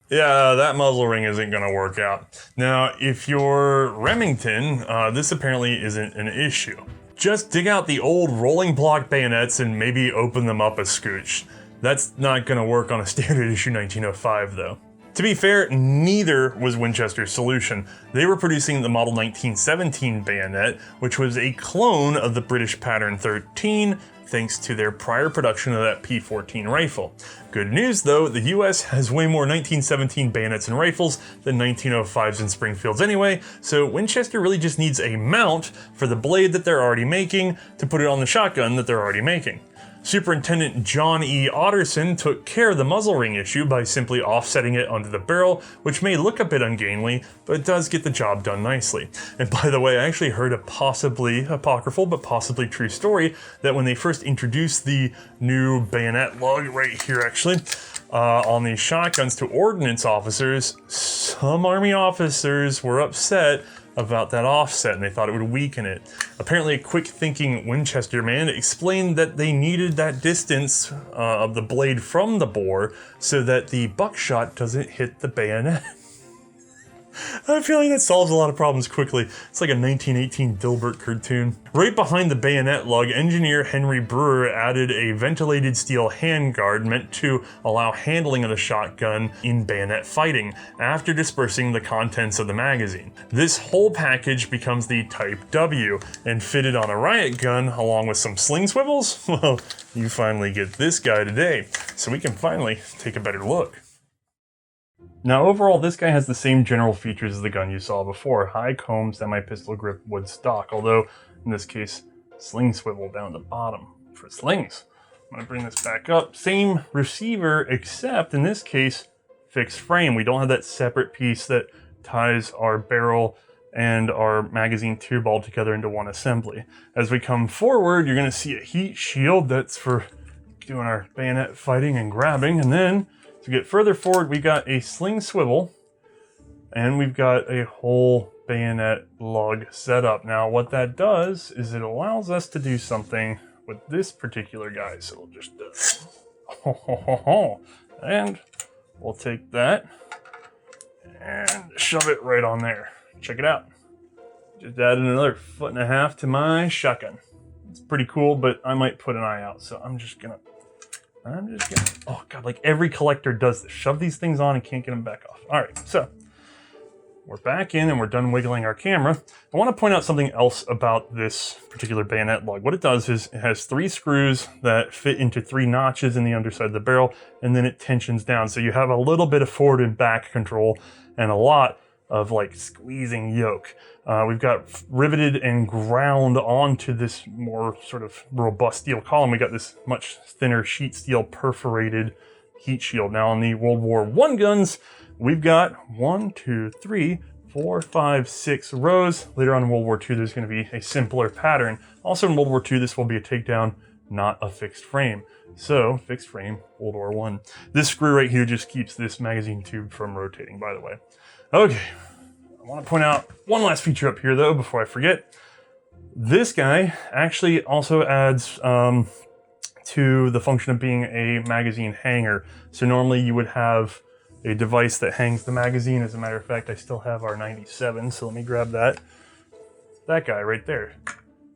Speaker 1: Yeah, that muzzle ring isn't going to work out. Now, if you're Remington, this apparently isn't an issue. Just dig out the old rolling block bayonets and maybe open them up a scooch. That's not going to work on a standard issue 1905, though. To be fair, neither was Winchester's solution. They were producing the model 1917 bayonet, which was a clone of the British pattern 13, thanks to their prior production of that P14 rifle. Good news though, the US has way more 1917 bayonets and rifles than 1905s and Springfields anyway, so Winchester really just needs a mount for the blade that they're already making to put it on the shotgun that they're already making. Superintendent John E. Otterson took care of the muzzle ring issue by simply offsetting it onto the barrel, which may look a bit ungainly, but it does get the job done nicely. And by the way, I actually heard a possibly apocryphal but possibly true story that when they first introduced the new bayonet lug right here actually, on these shotguns to ordnance officers, some Army officers were upset about that offset and they thought it would weaken it. Apparently a quick-thinking Winchester man explained that they needed that distance of the blade from the bore so that the buckshot doesn't hit the bayonet. I have a feeling that solves a lot of problems quickly. It's like a 1918 Dilbert cartoon. Right behind the bayonet lug, engineer Henry Brewer added a ventilated steel handguard meant to allow handling of the shotgun in bayonet fighting after dispersing the contents of the magazine. This whole package becomes the Type W, and fitted on a riot gun along with some sling swivels? Well, you finally get this guy today, so we can finally take a better look. Now overall, this guy has the same general features as the gun you saw before. High comb, semi-pistol grip, wood stock, although in this case, sling swivel down the bottom for slings. I'm gonna bring this back up. Same receiver, except in this case, fixed frame. We don't have that separate piece that ties our barrel and our magazine tube all together into one assembly. As we come forward, you're gonna see a heat shield that's for doing our bayonet fighting and grabbing, and then to get further forward, we got a sling swivel, and we've got a whole bayonet lug setup. Now, what that does is it allows us to do something with this particular guy. So we'll just and we'll take that and shove it right on there. Check it out. Just added another 1.5 feet to my shotgun. It's pretty cool, but I might put an eye out, so I'm just gonna, oh God, like every collector does this. Shove these things on and can't get them back off. All right, so we're back in and we're done wiggling our camera. I want to point out something else about this particular bayonet lug. What it does is it has 3 screws that fit into 3 notches in the underside of the barrel, and then it tensions down. So you have a little bit of forward and back control and a lot of like squeezing yoke. We've got riveted and ground onto this more sort of robust steel column. We got this much thinner sheet steel perforated heat shield. Now on the World War I guns, we've got 1, 2, 3, 4, 5, 6 rows. Later on in World War II, there's going to be a simpler pattern. Also in World War II, this will be a takedown, not a fixed frame. So, fixed frame, World War I. This screw right here just keeps this magazine tube from rotating, by the way. Okay, I want to point out one last feature up here though, before I forget. This guy actually also adds to the function of being a magazine hanger. So normally you would have a device that hangs the magazine. As a matter of fact, I still have our 97, so let me grab that. That guy right there.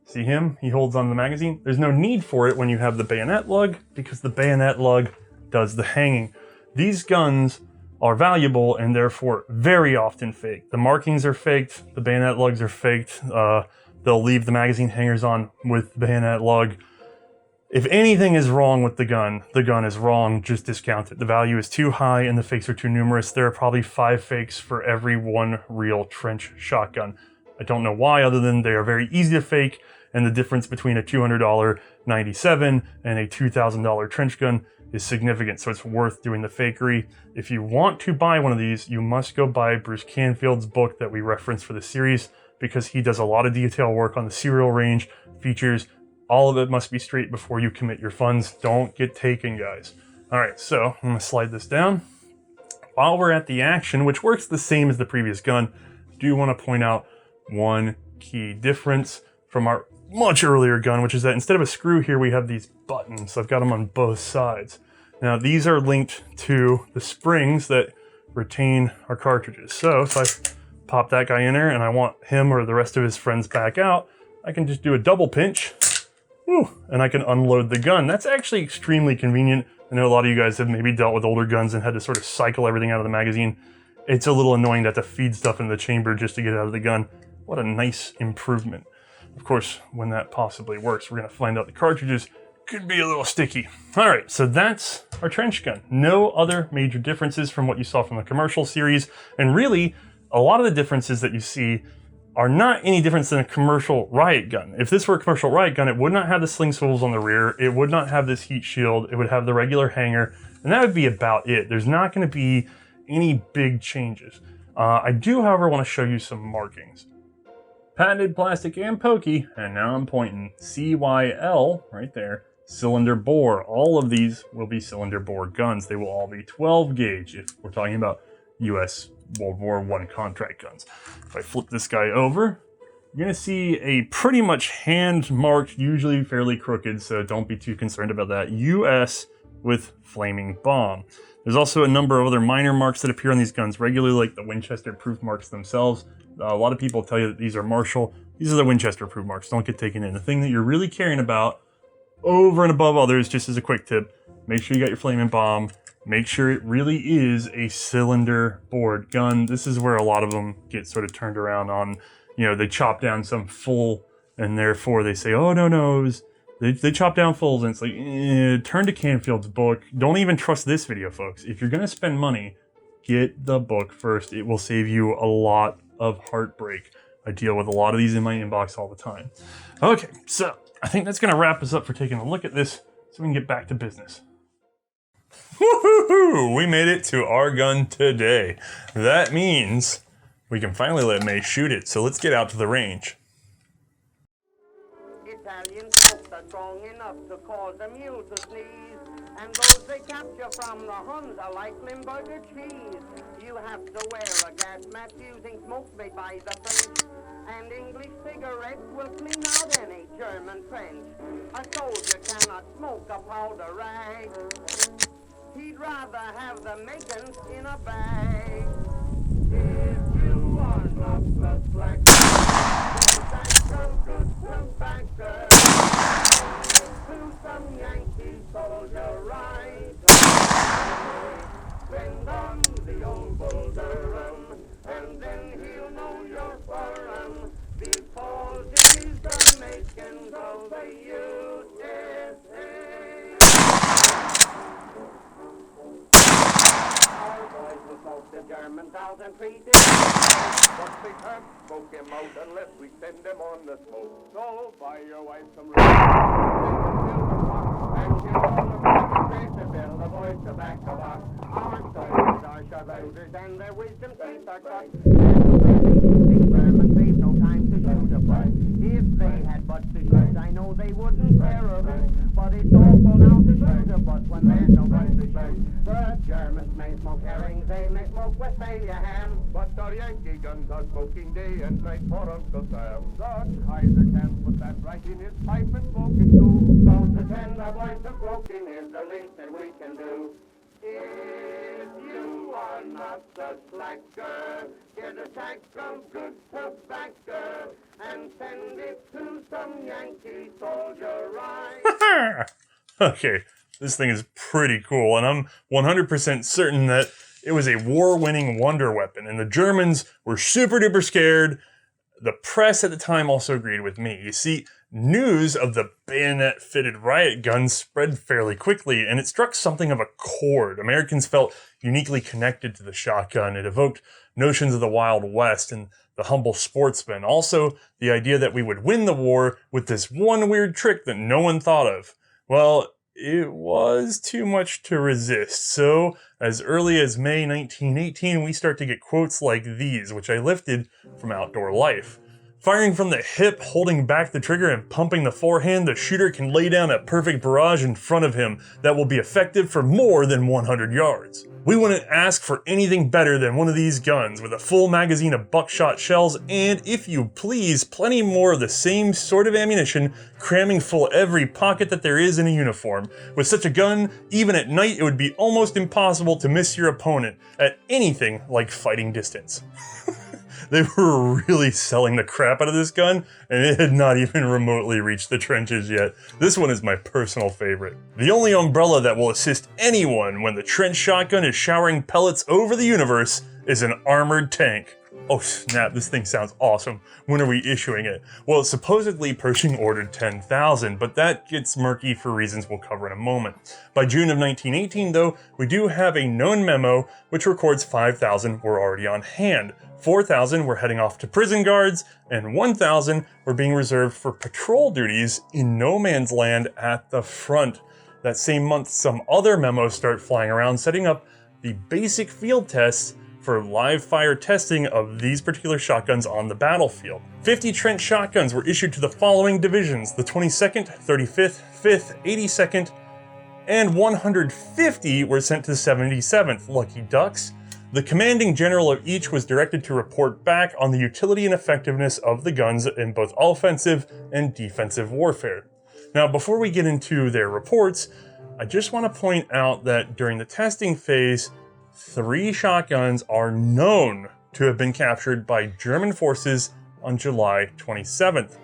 Speaker 1: See him? He holds on the magazine. There's no need for it when you have the bayonet lug, because the bayonet lug does the hanging. These guns are valuable and therefore very often faked. The markings are faked, the bayonet lugs are faked. They'll leave the magazine hangers on with the bayonet lug. If anything is wrong with the gun is wrong, just discount it. The value is too high and the fakes are too numerous. There are probably 5 fakes for every one real trench shotgun. I don't know why, other than they are very easy to fake, and the difference between a $200 97 and a $2,000 trench gun is significant, so it's worth doing the fakery. If you want to buy one of these, you must go buy Bruce Canfield's book that we referenced for the series, because he does a lot of detail work on the serial range, features. All of it must be straight before you commit your funds. Don't get taken, guys. All right, so I'm gonna slide this down. While we're at the action, which works the same as the previous gun, I do want to point out one key difference from our much earlier gun, which is that instead of a screw here, we have these buttons. I've got them on both sides. Now, these are linked to the springs that retain our cartridges. So if I pop that guy in there and I want him or the rest of his friends back out, I can just do a double pinch. And I can unload the gun. That's actually extremely convenient. I know a lot of you guys have maybe dealt with older guns and had to sort of cycle everything out of the magazine. It's a little annoying to have to feed stuff in the chamber just to get it out of the gun. What a nice improvement. Of course, when that possibly works, we're gonna find out the cartridges could be a little sticky. All right, so that's our trench gun. No other major differences from what you saw from the commercial series. And really, a lot of the differences that you see are not any different than a commercial riot gun. If this were a commercial riot gun, it would not have the sling swivels on the rear, it would not have this heat shield, it would have the regular hanger, and that would be about it. There's not gonna be any big changes. I do, however, wanna show you some markings. Patented plastic and pokey, and now I'm pointing CYL right there, cylinder bore. All of these will be cylinder bore guns. They will all be 12 gauge if we're talking about US World War I contract guns. If I flip this guy over, you're gonna see a pretty much hand marked, usually fairly crooked, so don't be too concerned about that, US with flaming bomb. There's also a number of other minor marks that appear on these guns regularly, like the Winchester proof marks themselves. A lot of people tell you that these are Marshall. These are the Winchester proof marks. Don't get taken in. The thing that you're really caring about over and above others, just as a quick tip, make sure you got your flaming bomb. Make sure it really is a cylinder bored gun. This is where a lot of them get sort of turned around on, you know, they chop down some full and therefore they say, oh, no, they chop down fulls, and it's like, turn to Canfield's book. Don't even trust this video, folks. If you're gonna spend money, get the book first. It will save you a lot of heartbreak. I deal with a lot of these in my inbox all the time. Okay, so I think that's gonna wrap us up for taking a look at this so we can get back to business. Woohoo! We made it to our gun today. That means we can finally let Mae shoot it, so let's get out to the range.
Speaker 3: Italian folks are strong enough to cause a mule to sneeze, and those they capture from the Huns are like Limburger cheese. You have to wear a gas mask using smokes made by the French, and English cigarettes will clean out any German trench. A soldier cannot smoke a powder rag. He'd rather have the makings in a bag. If you are not the slack, that's some good tobacco. To some Yankee soldier ride. Bend on the old Bull Durham, and then he'll know you're foreign, because it is the makings of the USA. The Germans out and treat it. But they can't smoke him out unless we send them on the smoke. So buy your wife some room, and give all the money to build a boy's tobacco box. Our soldiers are sharpshooters and their wisdom teeth are cut. These Germans leave no time to shoot a butt. If they had butts to shoot, I know they wouldn't care a bit. But it's awful now to shoot a butt when there's no butts to shoot. The Germans may smoke herrings, they may smoke Westphalia ham, but our Yankee guns are smoking day and night for Uncle Sam. The Kaiser can't put that right in his pipe and smoke it too. Don't pretend the voice of smoking is the least that we can do. If you are not the slacker, get a sack of good tobacco and send it to some Yankee soldier right.
Speaker 1: Okay, this thing is pretty cool, and I'm 100% certain that it was a war-winning wonder weapon, and the Germans were super duper scared. The press at the time also agreed with me. You see, news of the bayonet-fitted riot gun spread fairly quickly, and it struck something of a chord. Americans felt uniquely connected to the shotgun. It evoked notions of the Wild West and the humble sportsman. Also, the idea that we would win the war with this one weird trick that no one thought of. Well, it was too much to resist. So, as early as May 1918, we start to get quotes like these, which I lifted from Outdoor Life. Firing from the hip, holding back the trigger and pumping the forehand, the shooter can lay down a perfect barrage in front of him that will be effective for more than 100 yards. We wouldn't ask for anything better than one of these guns with a full magazine of buckshot shells and, if you please, plenty more of the same sort of ammunition, cramming full every pocket that there is in a uniform. With such a gun, even at night it would be almost impossible to miss your opponent at anything like fighting distance. They were really selling the crap out of this gun, and it had not even remotely reached the trenches yet. This one is my personal favorite. The only umbrella that will assist anyone when the trench shotgun is showering pellets over the universe is an armored tank. Oh snap, this thing sounds awesome. When are we issuing it? Well, supposedly Pershing ordered 10,000, but that gets murky for reasons we'll cover in a moment. By June of 1918 though, we do have a known memo which records 5,000 were already on hand. 4,000 were heading off to prison guards, and 1,000 were being reserved for patrol duties in no man's land at the front. That same month, some other memos start flying around, setting up the basic field tests for live fire testing of these particular shotguns on the battlefield. 50 trench shotguns were issued to the following divisions: the 22nd, 35th, 5th, 82nd, and 150 were sent to the 77th. Lucky Ducks. The commanding general of each was directed to report back on the utility and effectiveness of the guns in both offensive and defensive warfare. Now, before we get into their reports, I just want to point out that during the testing phase, 3 shotguns are known to have been captured by German forces on July 27th.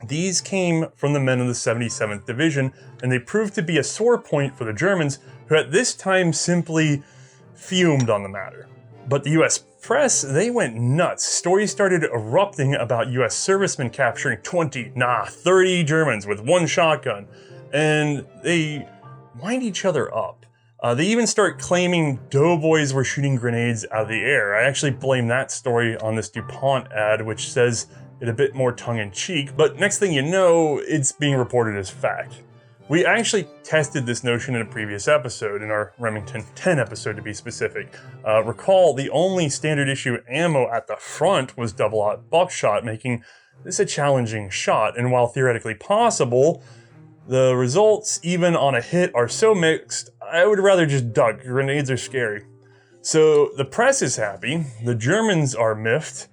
Speaker 1: These came from the men of the 77th Division, and they proved to be a sore point for the Germans, who at this time simply fumed on the matter. But the US press, they went nuts. Stories started erupting about US servicemen capturing 30 Germans with one shotgun, and they wind each other up. They even start claiming doughboys were shooting grenades out of the air. I actually blame that story on this DuPont ad, which says it a bit more tongue-in-cheek, but next thing you know, it's being reported as fact. We actually tested this notion in a previous episode, in our Remington 10 episode to be specific. Recall, the only standard issue ammo at the front was double-aught buckshot, making this a challenging shot, and while theoretically possible, the results, even on a hit, are so mixed, I would rather just duck. Grenades are scary. So the press is happy, the Germans are miffed.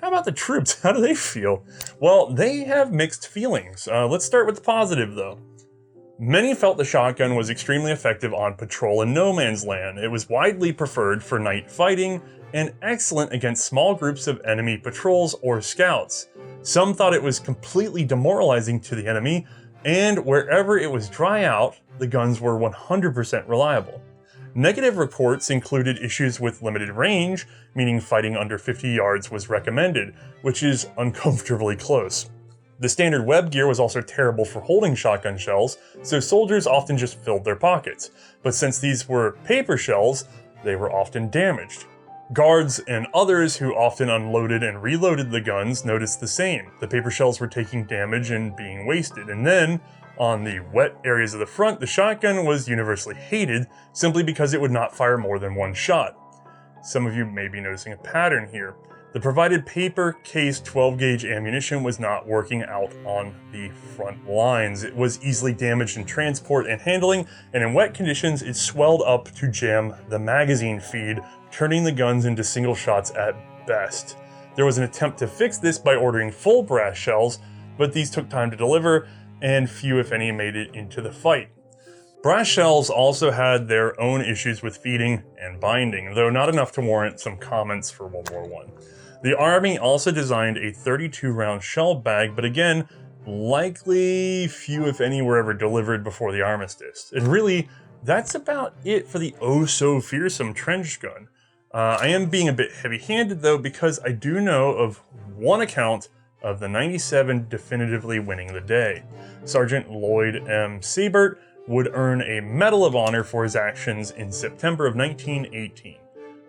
Speaker 1: How about the troops? How do they feel? Well, they have mixed feelings. Let's start with the positive though. Many felt the shotgun was extremely effective on patrol in no man's land. It was widely preferred for night fighting and excellent against small groups of enemy patrols or scouts. Some thought it was completely demoralizing to the enemy, and wherever it was dry out, the guns were 100% reliable. Negative reports included issues with limited range, meaning fighting under 50 yards was recommended, which is uncomfortably close. The standard web gear was also terrible for holding shotgun shells, so soldiers often just filled their pockets. But since these were paper shells, they were often damaged. Guards and others who often unloaded and reloaded the guns noticed the same. The paper shells were taking damage and being wasted. And then, on the wet areas of the front, the shotgun was universally hated simply because it would not fire more than one shot. Some of you may be noticing a pattern here. The provided paper case 12-gauge ammunition was not working out on the front lines. It was easily damaged in transport and handling, and in wet conditions it swelled up to jam the magazine feed, turning the guns into single shots at best. There was an attempt to fix this by ordering full brass shells, but these took time to deliver, and few if any made it into the fight. Brass shells also had their own issues with feeding and binding, though not enough to warrant some comments for World War I. The Army also designed a 32-round shell bag, but again, likely few if any were ever delivered before the armistice. And really, that's about it for the oh-so-fearsome trench gun. I am being a bit heavy-handed though, because I do know of one account of the 97 definitively winning the day. Sergeant Lloyd M. Siebert would earn a Medal of Honor for his actions in September of 1918.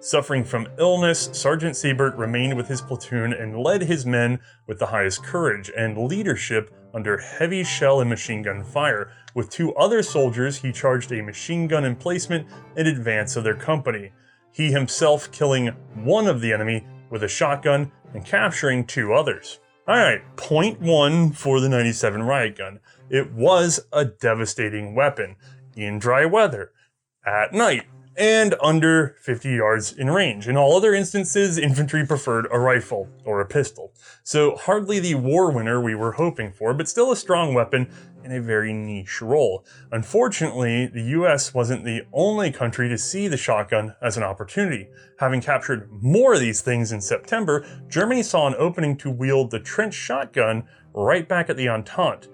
Speaker 1: Suffering from illness, Sergeant Siebert remained with his platoon and led his men with the highest courage and leadership under heavy shell and machine gun fire. With 2 other soldiers, he charged a machine gun emplacement in advance of their company, he himself killing one of the enemy with a shotgun and capturing 2 others. Alright, point 1 for the 97 riot gun. It was a devastating weapon in dry weather, at night, and under 50 yards in range. In all other instances, infantry preferred a rifle or a pistol. So hardly the war winner we were hoping for, but still a strong weapon in a very niche role. Unfortunately, the US wasn't the only country to see the shotgun as an opportunity. Having captured more of these things in September, Germany saw an opening to wield the trench shotgun right back at the Entente.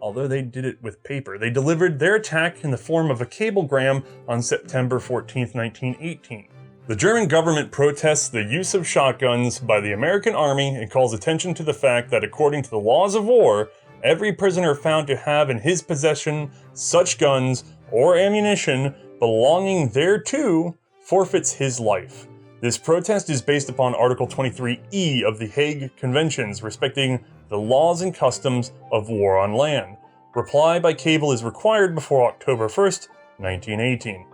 Speaker 1: Although they did it with paper. They delivered their attack in the form of a cablegram on September 14, 1918. The German government protests the use of shotguns by the American Army and calls attention to the fact that according to the laws of war, every prisoner found to have in his possession such guns or ammunition belonging thereto forfeits his life. This protest is based upon Article 23E of the Hague Conventions respecting the laws and customs of war on land. Reply by cable is required before October 1st, 1918.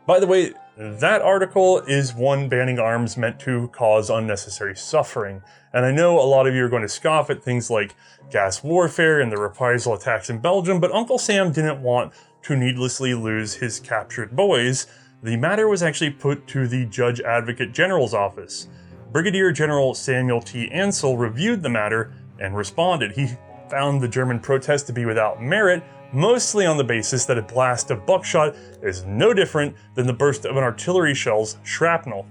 Speaker 1: By the way, that article is one banning arms meant to cause unnecessary suffering, and I know a lot of you are going to scoff at things like gas warfare and the reprisal attacks in Belgium, but Uncle Sam didn't want to needlessly lose his captured boys. The matter was actually put to the Judge Advocate General's office. Brigadier General Samuel T. Ansel reviewed the matter and responded. He found the German protest to be without merit, mostly on the basis that a blast of buckshot is no different than the burst of an artillery shell's shrapnel.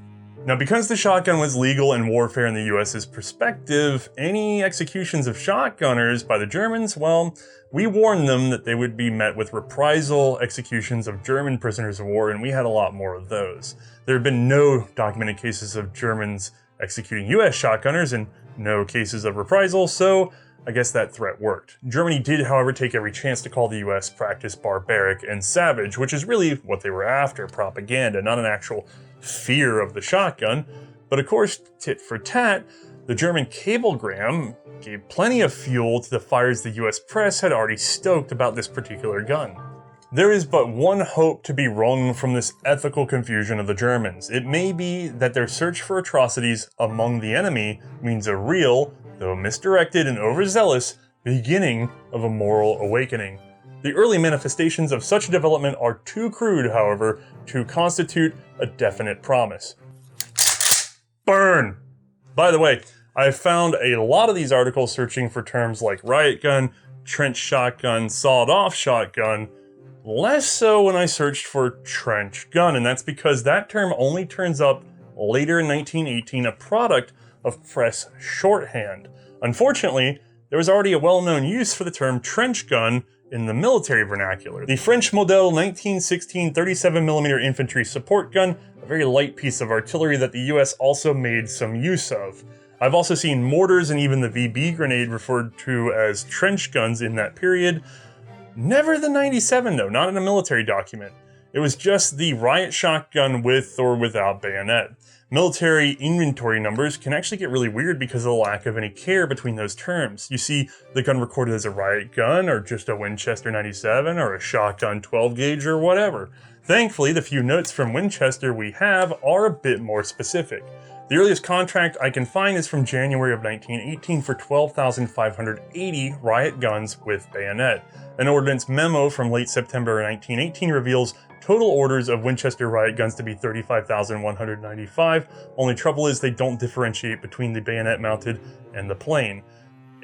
Speaker 1: Now, because the shotgun was legal in warfare in the US's perspective, any executions of shotgunners by the Germans, well, we warned them that they would be met with reprisal executions of German prisoners of war, and we had a lot more of those. There have been no documented cases of Germans executing US shotgunners and no cases of reprisal, so I guess that threat worked. Germany did, however, take every chance to call the US practice barbaric and savage, which is really what they were after, propaganda, not an actual fear of the shotgun. But of course, tit for tat, the German cablegram gave plenty of fuel to the fires the US press had already stoked about this particular gun. There is but one hope to be wrung from this ethical confusion of the Germans. It may be that their search for atrocities among the enemy means a real, though misdirected and overzealous, beginning of a moral awakening. The early manifestations of such development are too crude, however, to constitute a definite promise. Burn! By the way, I found a lot of these articles searching for terms like riot gun, trench shotgun, sawed-off shotgun, less so when I searched for trench gun, and that's because that term only turns up later in 1918, a product of press shorthand. Unfortunately, there was already a well-known use for the term trench gun in the military vernacular. The French Model 1916 37mm infantry support gun, a very light piece of artillery that the US also made some use of. I've also seen mortars and even the VB grenade referred to as trench guns in that period. Never the 97 though, not in a military document. It was just the riot shotgun with or without bayonet. Military inventory numbers can actually get really weird because of the lack of any care between those terms. You see the gun recorded as a riot gun, or just a Winchester 97, or a shotgun 12 gauge, or whatever. Thankfully, the few notes from Winchester we have are a bit more specific. The earliest contract I can find is from January of 1918 for 12,580 riot guns with bayonet. An ordnance memo from late September 1918 reveals total orders of Winchester riot guns to be 35,195. Only trouble is they don't differentiate between the bayonet mounted and the plain.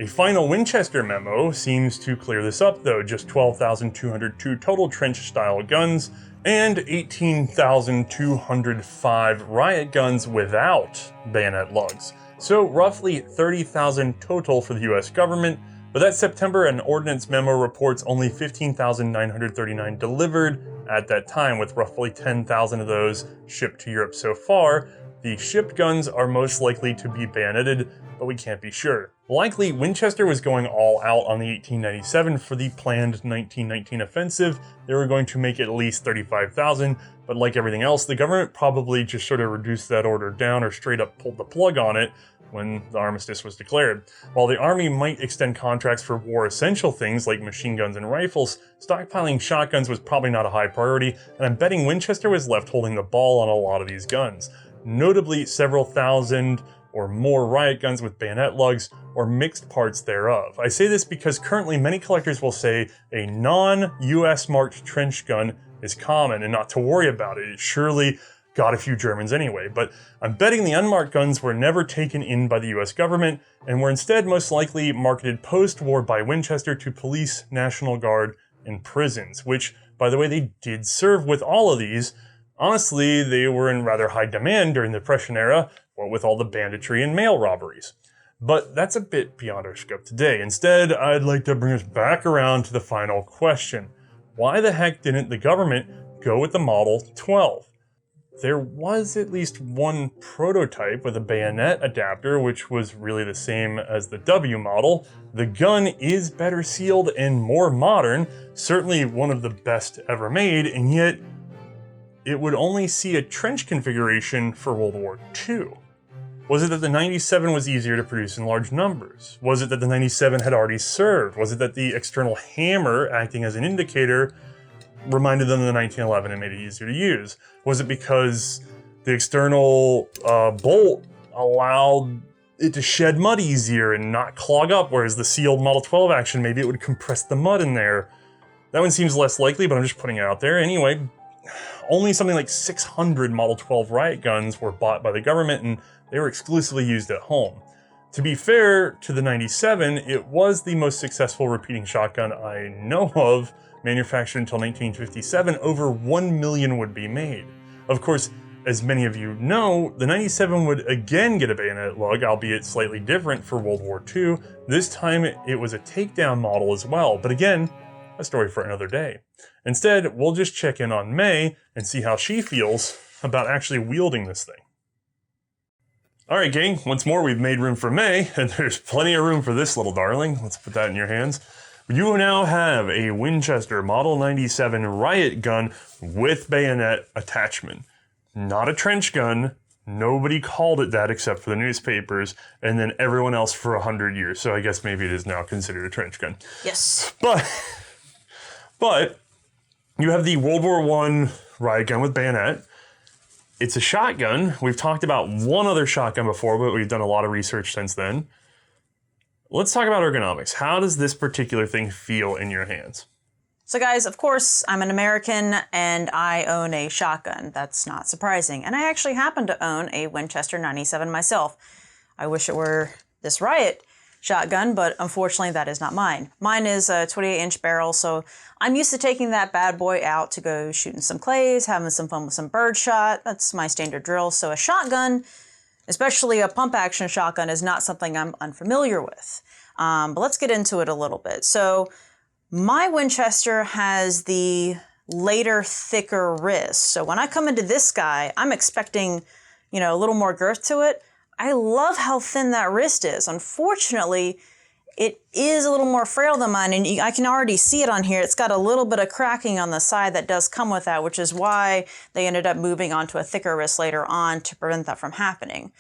Speaker 1: A final Winchester memo seems to clear this up though, just 12,202 total trench style guns and 18,205 riot guns without bayonet lugs. So roughly 30,000 total for the US government, but that September an ordnance memo reports only 15,939 delivered at that time, with roughly 10,000 of those shipped to Europe so far, The shipped guns are most likely to be bayoneted, but we can't be sure. Likely, Winchester was going all out on the 1897 for the planned 1919 offensive. They were going to make at least 35,000, but like everything else, the government probably just sort of reduced that order down or straight up pulled the plug on it when the armistice was declared. While the Army might extend contracts for war essential things like machine guns and rifles, stockpiling shotguns was probably not a high priority, and I'm betting Winchester was left holding the ball on a lot of these guns. Notably, several thousand or more riot guns with bayonet lugs or mixed parts thereof. I say this because currently many collectors will say a non-US marked trench gun is common and not to worry about it. It surely got a few Germans anyway, but I'm betting the unmarked guns were never taken in by the US government and were instead most likely marketed post-war by Winchester to police, National Guard, and prisons, which, by the way, they did serve with all of these. Honestly, they were in rather high demand during the Depression era, what with all the banditry and mail robberies. But that's a bit beyond our scope today. Instead, I'd like to bring us back around to the final question. Why the heck didn't the government go with the Model 12? There was at least one prototype with a bayonet adapter, which was really the same as the W model. The gun is better sealed and more modern, certainly one of the best ever made, and yet it would only see a trench configuration for World War II. Was it that the 97 was easier to produce in large numbers? Was it that the 97 had already served? Was it that the external hammer, acting as an indicator, reminded them of the 1911 and made it easier to use? Was it because the external bolt allowed it to shed mud easier and not clog up, whereas the sealed Model 12 action, maybe it would compress the mud in there? That one seems less likely, but I'm just putting it out there. Anyway, only something like 600 Model 12 riot guns were bought by the government, and they were exclusively used at home. To be fair to the 97, it was the most successful repeating shotgun I know of, manufactured until 1957. Over 1 million would be made. Of course, as many of you know, the 97 would again get a bayonet lug, albeit slightly different for World War II. This time it was a takedown model as well, but again, a story for another day. Instead, we'll just check in on Mae and see how she feels about actually wielding this thing. Alright gang, once more we've made room for Mae, and there's plenty of room for this little darling. Let's put that in your hands. You now have a Winchester Model 97 riot gun with bayonet attachment. Not a trench gun. Nobody called it that except for the newspapers, and then everyone else for 100 years. So I guess maybe it is now considered a trench gun.
Speaker 2: Yes.
Speaker 1: But you have the World War I riot gun with bayonet. It's a shotgun. We've talked about one other shotgun before, but we've done a lot of research since then. Let's talk about ergonomics. How does this particular thing feel in your hands?
Speaker 2: So guys, of course, I'm an American and I own a shotgun. That's not surprising. And I actually happen to own a Winchester 97 myself. I wish it were this Riot shotgun, but unfortunately that is not mine. Mine is a 28-inch barrel, so I'm used to taking that bad boy out to go shooting some clays, having some fun with some birdshot. That's my standard drill. So a shotgun, especially a pump-action shotgun, is not something I'm unfamiliar with. But let's get into it a little bit. So my Winchester has the later, thicker wrist. So when I come into this guy, I'm expecting, a little more girth to it. I love how thin that wrist is. Unfortunately, it is a little more frail than mine, and I can already see it on here. It's got a little bit of cracking on the side that does come with that, which is why they ended up moving onto a thicker wrist later on to prevent that from happening.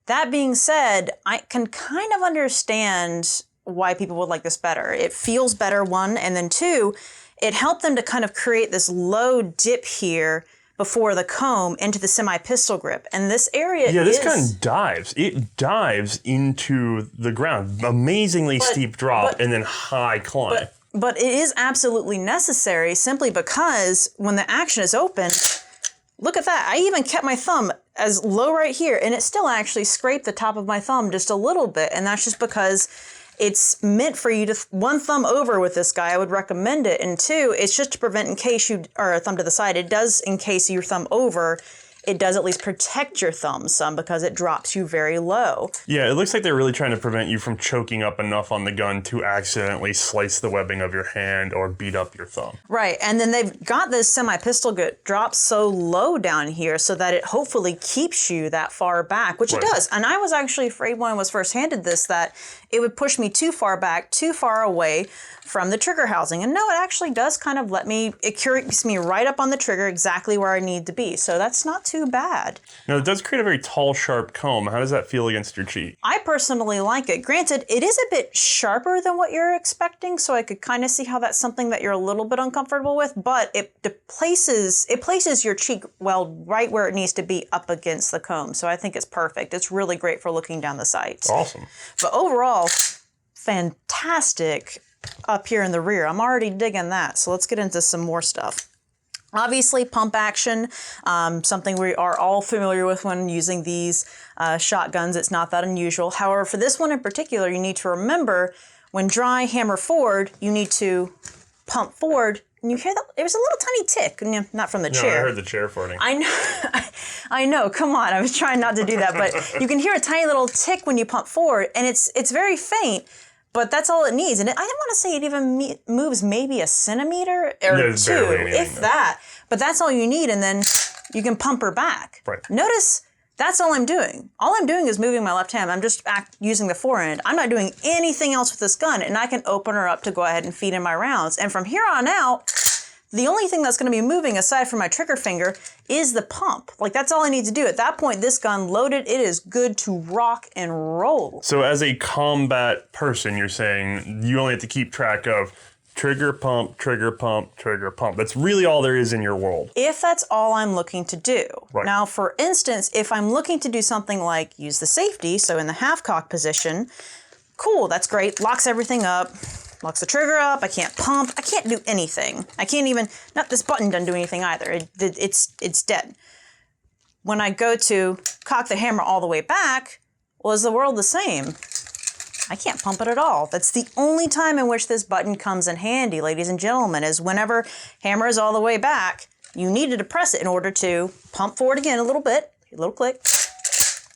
Speaker 2: That being said, I can kind of understand why people would like this better. It feels better, one, and then two, it helped them to kind of create this low dip here before the comb into the semi-pistol grip. And this area
Speaker 1: this gun dives. It dives into the ground. Amazingly steep drop and then high climb.
Speaker 2: But it is absolutely necessary simply because when the action is open, look at that. I even kept my thumb as low right here, and it still actually scraped the top of my thumb just a little bit. And that's just because it's meant for you to, one, thumb over with this guy. I would recommend it. And two, it's just to prevent in case you, or a thumb to the side, it does encase your thumb over it does at least protect your thumb some because it drops you very low.
Speaker 1: Yeah, it looks like they're really trying to prevent you from choking up enough on the gun to accidentally slice the webbing of your hand or beat up your thumb.
Speaker 2: Right, and then they've got this semi-pistol gut dropped so low down here so that it hopefully keeps you that far back, which it does. And I was actually afraid when I was first handed this that it would push me too far back, too far away from the trigger housing. And no, it actually does kind of it keeps me right up on the trigger exactly where I need to be. So that's not too bad.
Speaker 1: Now, it does create a very tall, sharp comb. How does that feel against your cheek?
Speaker 2: I personally like it. Granted, it is a bit sharper than what you're expecting, so I could kind of see how that's something that you're a little bit uncomfortable with, but it places your cheek right where it needs to be up against the comb. So I think it's perfect. It's really great for looking down the sights.
Speaker 1: Awesome.
Speaker 2: But overall, fantastic up here in the rear. I'm already digging that. So let's get into some more stuff. Obviously, pump action, something we are all familiar with when using these shotguns. It's not that unusual. However, for this one in particular, you need to remember when dry, hammer forward, you need to pump forward. And you hear that? It was a little tiny tick, not from the chair.
Speaker 1: No, I heard the chair farting.
Speaker 2: I know. I know. Come on. I was trying not to do that, but you can hear a tiny little tick when you pump forward, and it's very faint. But that's all it needs. And I didn't want to say it even moves maybe a centimeter or two, if that. But that's all you need, and then you can pump her back.
Speaker 1: Right.
Speaker 2: Notice that's all I'm doing. All I'm doing is moving my left hand. I'm just using the forend. I'm not doing anything else with this gun, and I can open her up to go ahead and feed in my rounds. And from here on out, the only thing that's going to be moving aside from my trigger finger is the pump. Like, that's all I need to do. At that point, this gun loaded, it is good to rock and roll.
Speaker 1: So as a combat person, you're saying you only have to keep track of trigger, pump, trigger, pump, trigger, pump. That's really all there is in your world.
Speaker 2: If that's all I'm looking to do.
Speaker 1: Right.
Speaker 2: Now, for instance, if I'm looking to do something like use the safety, so in the half-cock position, cool, that's great, locks everything up. Locks the trigger up, I can't pump, I can't do anything. I can't even, this button doesn't do anything either. It's dead. When I go to cock the hammer all the way back, well, is the world the same? I can't pump it at all. That's the only time in which this button comes in handy, ladies and gentlemen, is whenever hammer is all the way back, you needed to press it in order to pump forward again a little bit, a little click,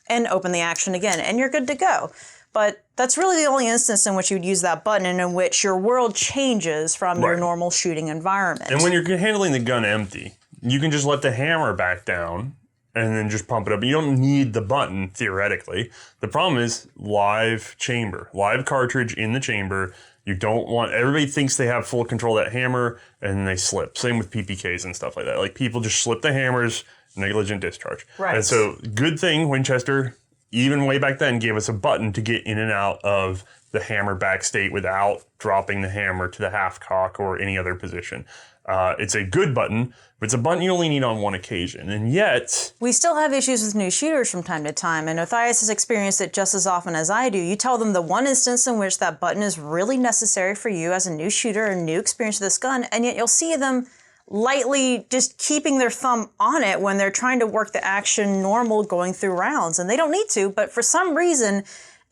Speaker 2: and open the action again, and you're good to go. But that's really the only instance in which you'd use that button and in which your world changes from your normal shooting environment.
Speaker 1: And when you're handling the gun empty, you can just let the hammer back down and then just pump it up. You don't need the button, theoretically. The problem is live chamber, live cartridge in the chamber. You don't want, everybody thinks they have full control of that hammer and then they slip. Same with PPKs and stuff like that. Like, people just slip the hammers, negligent discharge.
Speaker 2: Right.
Speaker 1: And so, good thing Winchester, even way back then, gave us a button to get in and out of the hammer back state without dropping the hammer to the half cock or any other position. It's a good button, but it's a button you only need on one occasion. And yet,
Speaker 2: we still have issues with new shooters from time to time, and Othais has experienced it just as often as I do. You tell them the one instance in which that button is really necessary for you as a new shooter, a new experience with this gun, and yet you'll see them lightly just keeping their thumb on it when they're trying to work the action normal going through rounds. And they don't need to, but for some reason,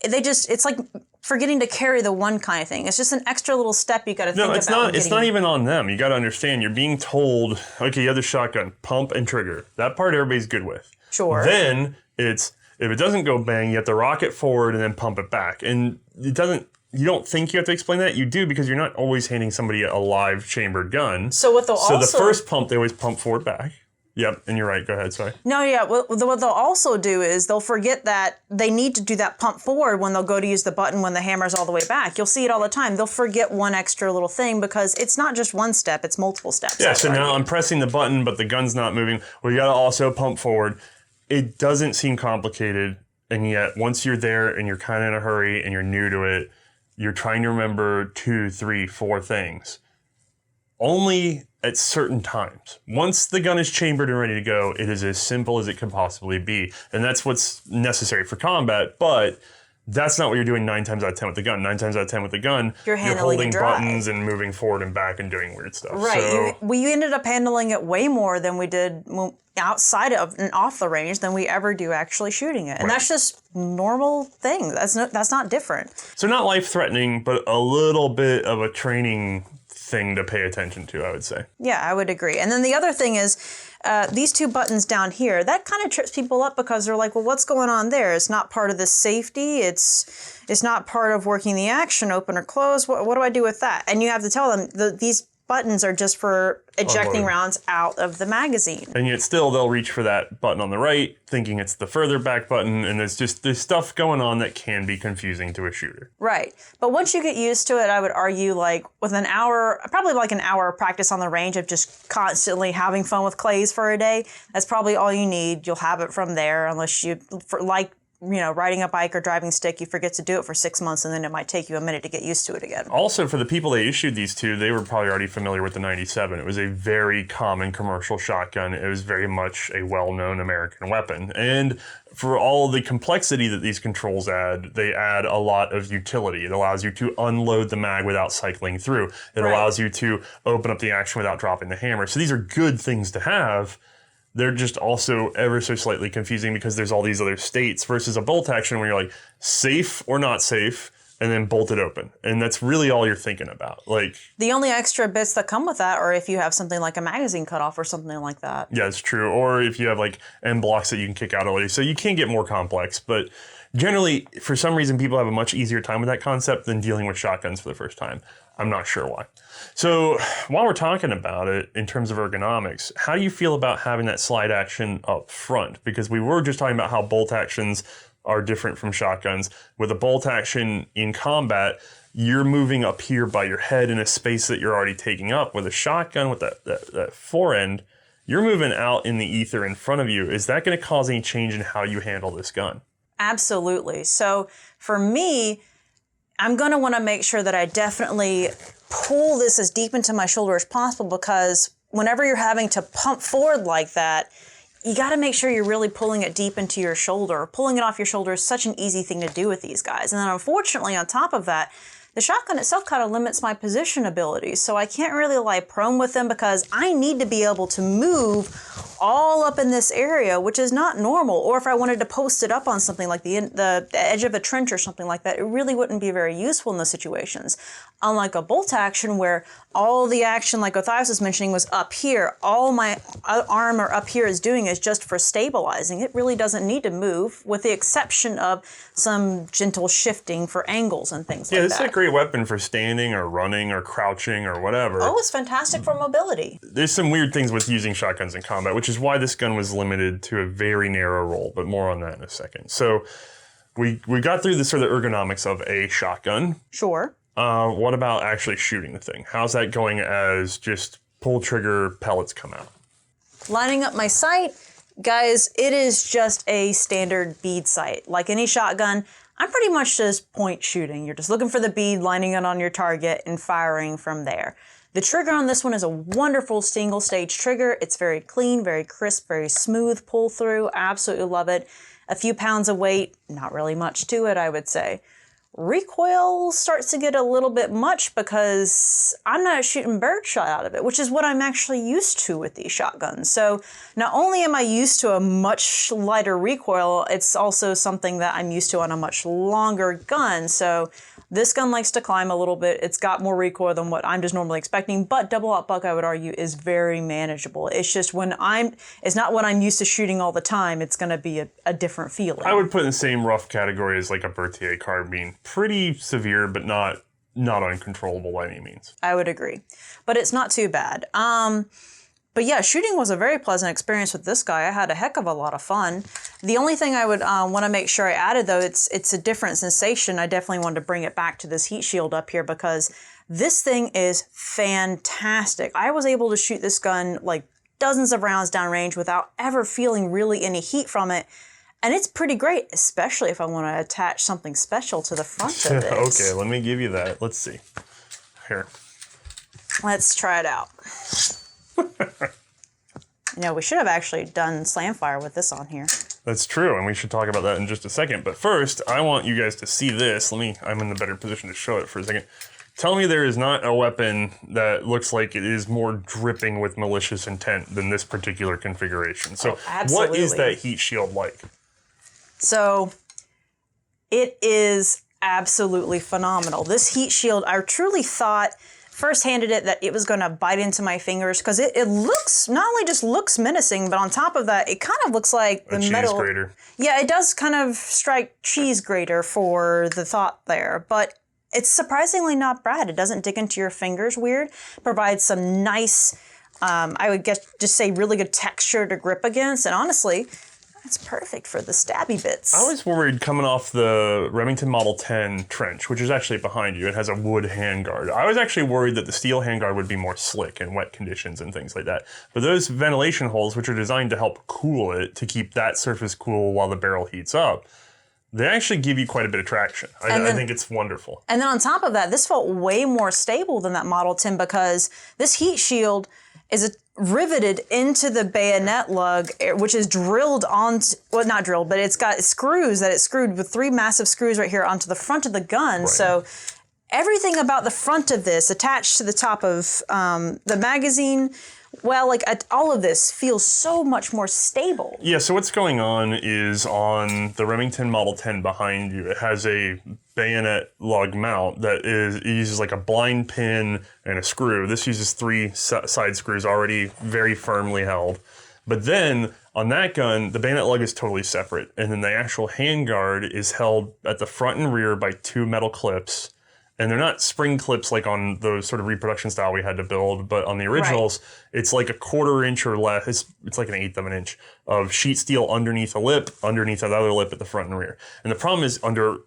Speaker 2: it's like forgetting to carry the one kind of thing. It's just an extra little step you got to think about.
Speaker 1: No, it's not even on them. You got to understand, you're being told, okay, you have the shotgun, pump and trigger. That part everybody's good with.
Speaker 2: Sure.
Speaker 1: Then if it doesn't go bang, you have to rock it forward and then pump it back. And you don't think you have to explain that. You do, because you're not always handing somebody a live chambered gun.
Speaker 2: So the
Speaker 1: first pump, they always pump forward back. Yep, and you're right. Go ahead, sorry.
Speaker 2: No, yeah. What they'll also do is they'll forget that they need to do that pump forward when they'll go to use the button when the hammer's all the way back. You'll see it all the time. They'll forget one extra little thing because it's not just one step, it's multiple steps.
Speaker 1: Yeah, so now I'm pressing the button, but the gun's not moving. Well, you got to also pump forward. It doesn't seem complicated, and yet once you're there and you're kind of in a hurry and you're new to it, you're trying to remember 2, 3, 4 things. Only at certain times. Once the gun is chambered and ready to go, it is as simple as it can possibly be. And that's what's necessary for combat, but that's not what you're doing 9 times out of 10 with the gun. 9 times out of 10 with the gun, you're holding buttons and moving forward and back and doing weird stuff.
Speaker 2: Right.
Speaker 1: So,
Speaker 2: we ended up handling it way more than we did outside of and off the range than we ever do actually shooting it. And that's just normal thing. That's not different.
Speaker 1: So not life-threatening, but a little bit of a training thing to pay attention to, I would say.
Speaker 2: Yeah, I would agree. And then the other thing is these two buttons down here, that kind of trips people up because they're like, well, what's going on there? It's not part of the safety. It's not part of working the action, open or close. What do I do with that? And you have to tell them these buttons are just for ejecting rounds out of the magazine.
Speaker 1: And yet still they'll reach for that button on the right, thinking it's the further back button, and there's stuff going on that can be confusing to a shooter.
Speaker 2: Right. But once you get used to it, I would argue like with an hour, probably like an hour of practice on the range of just constantly having fun with clays for a day, that's probably all you need. You'll have it from there unless you, riding a bike or driving stick, you forget to do it for 6 months and then it might take you a minute to get used to it again.
Speaker 1: Also, for the people they issued these to, they were probably already familiar with the 97. It was a very common commercial shotgun. It was very much a well-known American weapon. And for all the complexity that these controls add, they add a lot of utility. It allows you to unload the mag without cycling through. It allows you to open up the action without dropping the hammer. So these are good things to have. They're just also ever so slightly confusing because there's all these other states versus a bolt action where you're like safe or not safe and then bolt it open. And that's really all you're thinking about. Like
Speaker 2: the only extra bits that come with that are if you have something like a magazine cutoff or something like that.
Speaker 1: Yeah, it's true. Or if you have like end blocks that you can kick out already. So you can get more complex, but generally, for some reason, people have a much easier time with that concept than dealing with shotguns for the first time. I'm not sure why. So while we're talking about it in terms of ergonomics, how do you feel about having that slide action up front? Because we were just talking about how bolt actions are different from shotguns. With a bolt action in combat, you're moving up here by your head in a space that you're already taking up. With a shotgun, with that forend, you're moving out in the ether in front of you. Is that going to cause any change in how you handle this gun?
Speaker 2: Absolutely. So for me, I'm going to want to make sure that I definitely pull this as deep into my shoulder as possible because whenever you're having to pump forward like that, you got to make sure you're really pulling it deep into your shoulder. Pulling it off your shoulder is such an easy thing to do with these guys. And then unfortunately, on top of that, the shotgun itself kind of limits my position ability. So I can't really lie prone with them because I need to be able to move all up in this area, which is not normal. Or if I wanted to post it up on something like the edge of a trench or something like that, it really wouldn't be very useful in those situations. Unlike a bolt action where all the action, like Othais was mentioning, was up here. All my arm or up here is doing is just for stabilizing. It really doesn't need to move, with the exception of some gentle shifting for angles and things like that.
Speaker 1: Yeah, this is a great weapon for standing or running or crouching or whatever.
Speaker 2: Oh, it's fantastic for mobility.
Speaker 1: There's some weird things with using shotguns in combat, which is why this gun was limited to a very narrow role, but more on that in a second. So we got through the sort of ergonomics of a shotgun.
Speaker 2: Sure.
Speaker 1: What about actually shooting the thing? How's that going as just pull trigger, pellets come out?
Speaker 2: Lining up my sight, guys, it is just a standard bead sight. Like any shotgun, I'm pretty much just point shooting. You're just looking for the bead, lining it on your target, and firing from there. The trigger on this one is a wonderful single stage trigger. It's very clean, very crisp, very smooth pull through. Absolutely love it. A few pounds of weight, not really much to it, I would say. Recoil starts to get a little bit much because I'm not shooting birdshot out of it, which is what I'm actually used to with these shotguns. So not only am I used to a much lighter recoil, it's also something that I'm used to on a much longer gun. So this gun likes to climb a little bit. It's got more recoil than what I'm just normally expecting, but double-aught buck, I would argue, is very manageable. It's just it's not what I'm used to shooting all the time. It's going to be a different feeling.
Speaker 1: I would put in the same rough category as like a Berthier carbine. Pretty severe, but not uncontrollable by any means.
Speaker 2: I would agree, but it's not too bad. But yeah, shooting was a very pleasant experience with this guy. I had a heck of a lot of fun. The only thing I would want to make sure I added, though, it's a different sensation. I definitely wanted to bring it back to this heat shield up here because this thing is fantastic. I was able to shoot this gun like dozens of rounds downrange without ever feeling really any heat from it. And it's pretty great, especially if I want to attach something special to the front of it.
Speaker 1: Okay, let me give you that. Let's see. Here.
Speaker 2: Let's try it out. We should have actually done slam fire with this on here.
Speaker 1: That's true, and we should talk about that in just a second. But first, I want you guys to see this. I'm in the better position to show it for a second. Tell me there is not a weapon that looks like it is more dripping with malicious intent than this particular configuration. So what is that heat shield like?
Speaker 2: So it is absolutely phenomenal. This heat shield, I truly thought first handed it that it was going to bite into my fingers because it looks, not only just looks menacing, but on top of that, it kind of looks like the metal.
Speaker 1: Cheese grater.
Speaker 2: Yeah, it does kind of strike cheese grater for the thought there, but it's surprisingly not bad. It doesn't dig into your fingers weird. Provides some nice, I would guess just say really good texture to grip against, and honestly, it's perfect for the stabby bits.
Speaker 1: I was worried coming off the Remington Model 10 trench, which is actually behind you. It has a wood handguard. I was actually worried that the steel handguard would be more slick in wet conditions and things like that. But those ventilation holes, which are designed to help cool it, to keep that surface cool while the barrel heats up, they actually give you quite a bit of traction. I think it's wonderful.
Speaker 2: And then on top of that, this felt way more stable than that Model 10 because this heat shield is riveted into the bayonet lug, which is drilled onto, well, not drilled, but it's got screws that it's screwed with 3 massive screws right here onto the front of the gun. Right. So everything about the front of this attached to the top of the magazine, well, like all of this feels so much more stable. Yeah,
Speaker 1: so what's going on is on the Remington Model 10 behind you, it has a bayonet lug mount that uses like a blind pin and a screw. This uses 3 side screws already very firmly held. But then on that gun, the bayonet lug is totally separate. And then the actual handguard is held at the front and rear by 2 metal clips. And they're not spring clips like on those sort of reproduction style we had to build, but on the originals, it's like a 1/4 inch or less. It's like 1/8 of an inch of sheet steel underneath a lip, underneath another lip at the front and rear. And the problem is under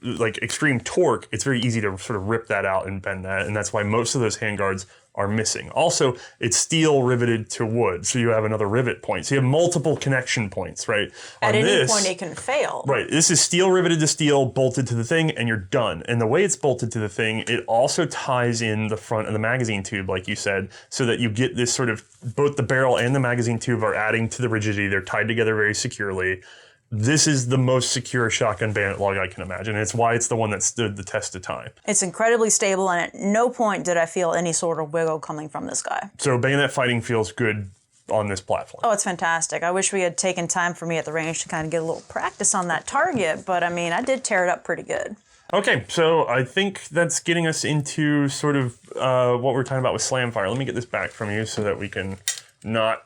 Speaker 1: like extreme torque, it's very easy to sort of rip that out and bend that. And that's why most of those handguards are missing. Also, it's steel riveted to wood, so you have another rivet point. So you have multiple connection points, right?
Speaker 2: At any point it can fail.
Speaker 1: Right, this is steel riveted to steel, bolted to the thing, and you're done. And the way it's bolted to the thing, it also ties in the front of the magazine tube, like you said, so that you get this sort of, both the barrel and the magazine tube are adding to the rigidity. They're tied together very securely. This is the most secure shotgun bayonet lug I can imagine. And it's why it's the one that stood the test of time.
Speaker 2: It's incredibly stable, and at no point did I feel any sort of wiggle coming from this guy.
Speaker 1: So bayonet fighting feels good on this platform.
Speaker 2: Oh, it's fantastic. I wish we had taken time for me at the range to kind of get a little practice on that target, but I mean, I did tear it up pretty good.
Speaker 1: Okay, so I think that's getting us into sort of what we're talking about with slamfire. Let me get this back from you so that we can not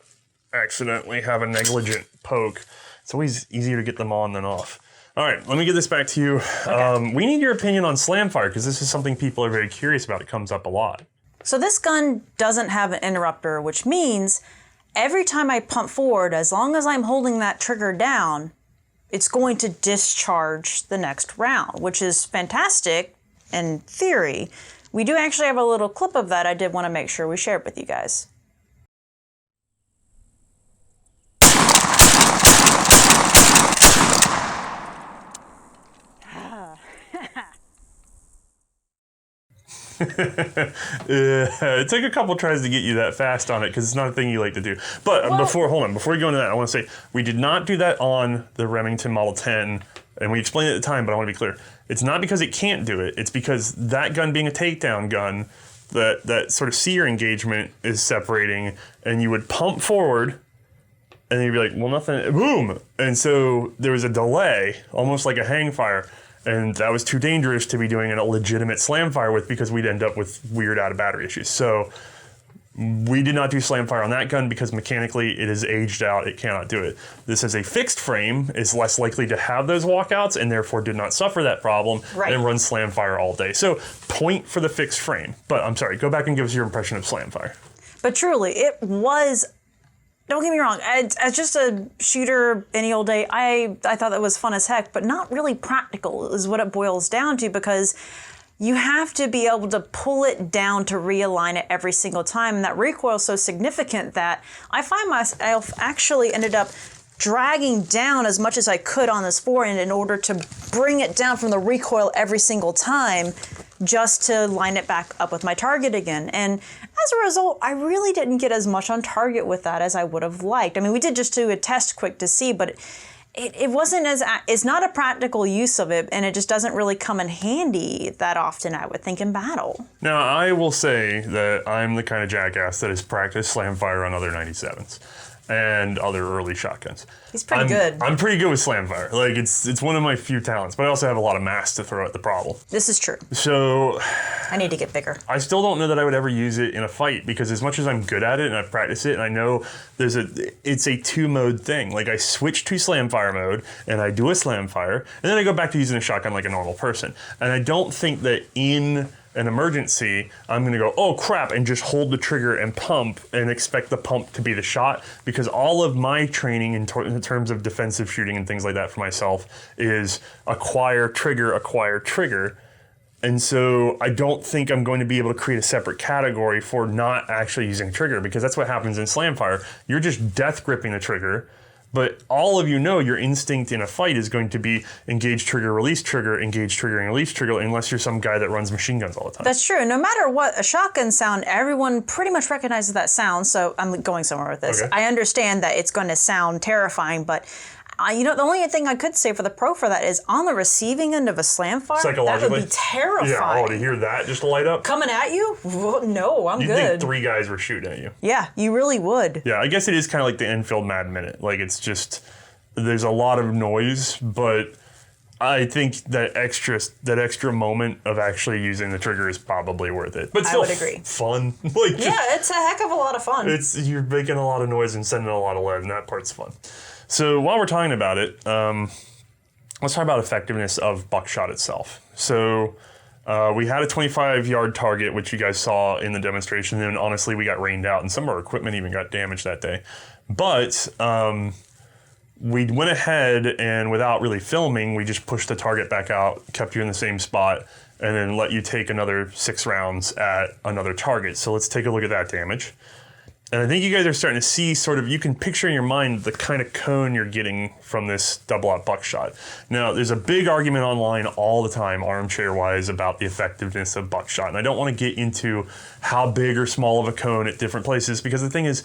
Speaker 1: accidentally have a negligent poke. It's always easier to get them on than off. All right, let me get this back to you. Okay. We need your opinion on slamfire because this is something people are very curious about. It comes up a lot.
Speaker 2: So this gun doesn't have an interrupter, which means every time I pump forward, as long as I'm holding that trigger down, it's going to discharge the next round, which is fantastic in theory. We do actually have a little clip of that I did want to make sure we shared with you guys.
Speaker 1: It took a couple tries to get you that fast on it because it's not a thing you like to do. But before you go into that, I want to say we did not do that on the Remington Model 10, and we explained it at the time, but I want to be clear. It's not because it can't do it. It's because that gun being a takedown gun, that sort of sear engagement is separating, and you would pump forward, and then you'd be like, well, nothing, boom! And so there was a delay, almost like a hang fire. And that was too dangerous to be doing a legitimate slam fire with because we'd end up with weird out of battery issues. So we did not do slam fire on that gun because mechanically it is aged out. It cannot do it. This is a fixed frame, is less likely to have those walkouts and therefore did not suffer that problem and run slam fire all day. So point for the fixed frame. But I'm sorry, go back and give us your impression of slam fire.
Speaker 2: But truly, it was... Don't get me wrong, as just a shooter any old day, I thought that was fun as heck, but not really practical is what it boils down to because you have to be able to pull it down to realign it every single time. And that recoil is so significant that I find myself actually ended up dragging down as much as I could on this forend in order to bring it down from the recoil every single time just to line it back up with my target again. And as a result, I really didn't get as much on target with that as I would have liked. I mean, we did just do a test quick to see, but it wasn't as, it's not a practical use of it, and it just doesn't really come in handy that often, I would think, in battle.
Speaker 1: Now, I will say that I'm the kind of jackass that has practiced slam fire on other 97s. and other early shotguns.
Speaker 2: He's pretty good.
Speaker 1: I'm pretty good with slamfire. Like, it's one of my few talents, but I also have a lot of mass to throw at the problem.
Speaker 2: This is true.
Speaker 1: So
Speaker 2: I need to get bigger.
Speaker 1: I still don't know that I would ever use it in a fight, because as much as I'm good at it and I practice it, and I know it's a 2-mode thing. Like, I switch to slamfire mode and I do a slamfire, and then I go back to using a shotgun like a normal person. And I don't think that in an emergency, I'm going to go, oh crap, and just hold the trigger and pump and expect the pump to be the shot, because all of my training in terms of defensive shooting and things like that for myself is acquire, trigger. And so I don't think I'm going to be able to create a separate category for not actually using trigger, because that's what happens in slamfire. You're just death gripping the trigger. But all of you know your instinct in a fight is going to be engage trigger, release trigger, engage trigger, and release trigger, unless you're some guy that runs machine guns all the time.
Speaker 2: That's true. No matter what, a shotgun sound, everyone pretty much recognizes that sound, so I'm going somewhere with this.
Speaker 1: Okay.
Speaker 2: I understand that it's going to sound terrifying, but the only thing I could say for the pro for that is on the receiving end of a slam fire, that would be terrifying.
Speaker 1: Yeah, to hear that just light up.
Speaker 2: Coming at you? No, I'm good.
Speaker 1: You'd think 3 guys were shooting at you.
Speaker 2: Yeah, you really would.
Speaker 1: Yeah, I guess it is kind of like the Enfield Mad Minute. Like, it's just, there's a lot of noise, but I think that extra moment of actually using the trigger is probably worth it. But still,
Speaker 2: I would agree.
Speaker 1: Fun.
Speaker 2: It's a heck of a lot of fun.
Speaker 1: You're making a lot of noise and sending a lot of lead, and that part's fun. So while we're talking about it, let's talk about effectiveness of buckshot itself. So we had a 25-yard target, which you guys saw in the demonstration, and honestly, we got rained out, and some of our equipment even got damaged that day. But we went ahead, and without really filming, we just pushed the target back out, kept you in the same spot, and then let you take another 6 rounds at another target. So let's take a look at that damage. And I think you guys are starting to see you can picture in your mind the kind of cone you're getting from this double-aught buckshot. Now, there's a big argument online all the time, armchair-wise, about the effectiveness of buckshot. And I don't want to get into how big or small of a cone at different places, because the thing is,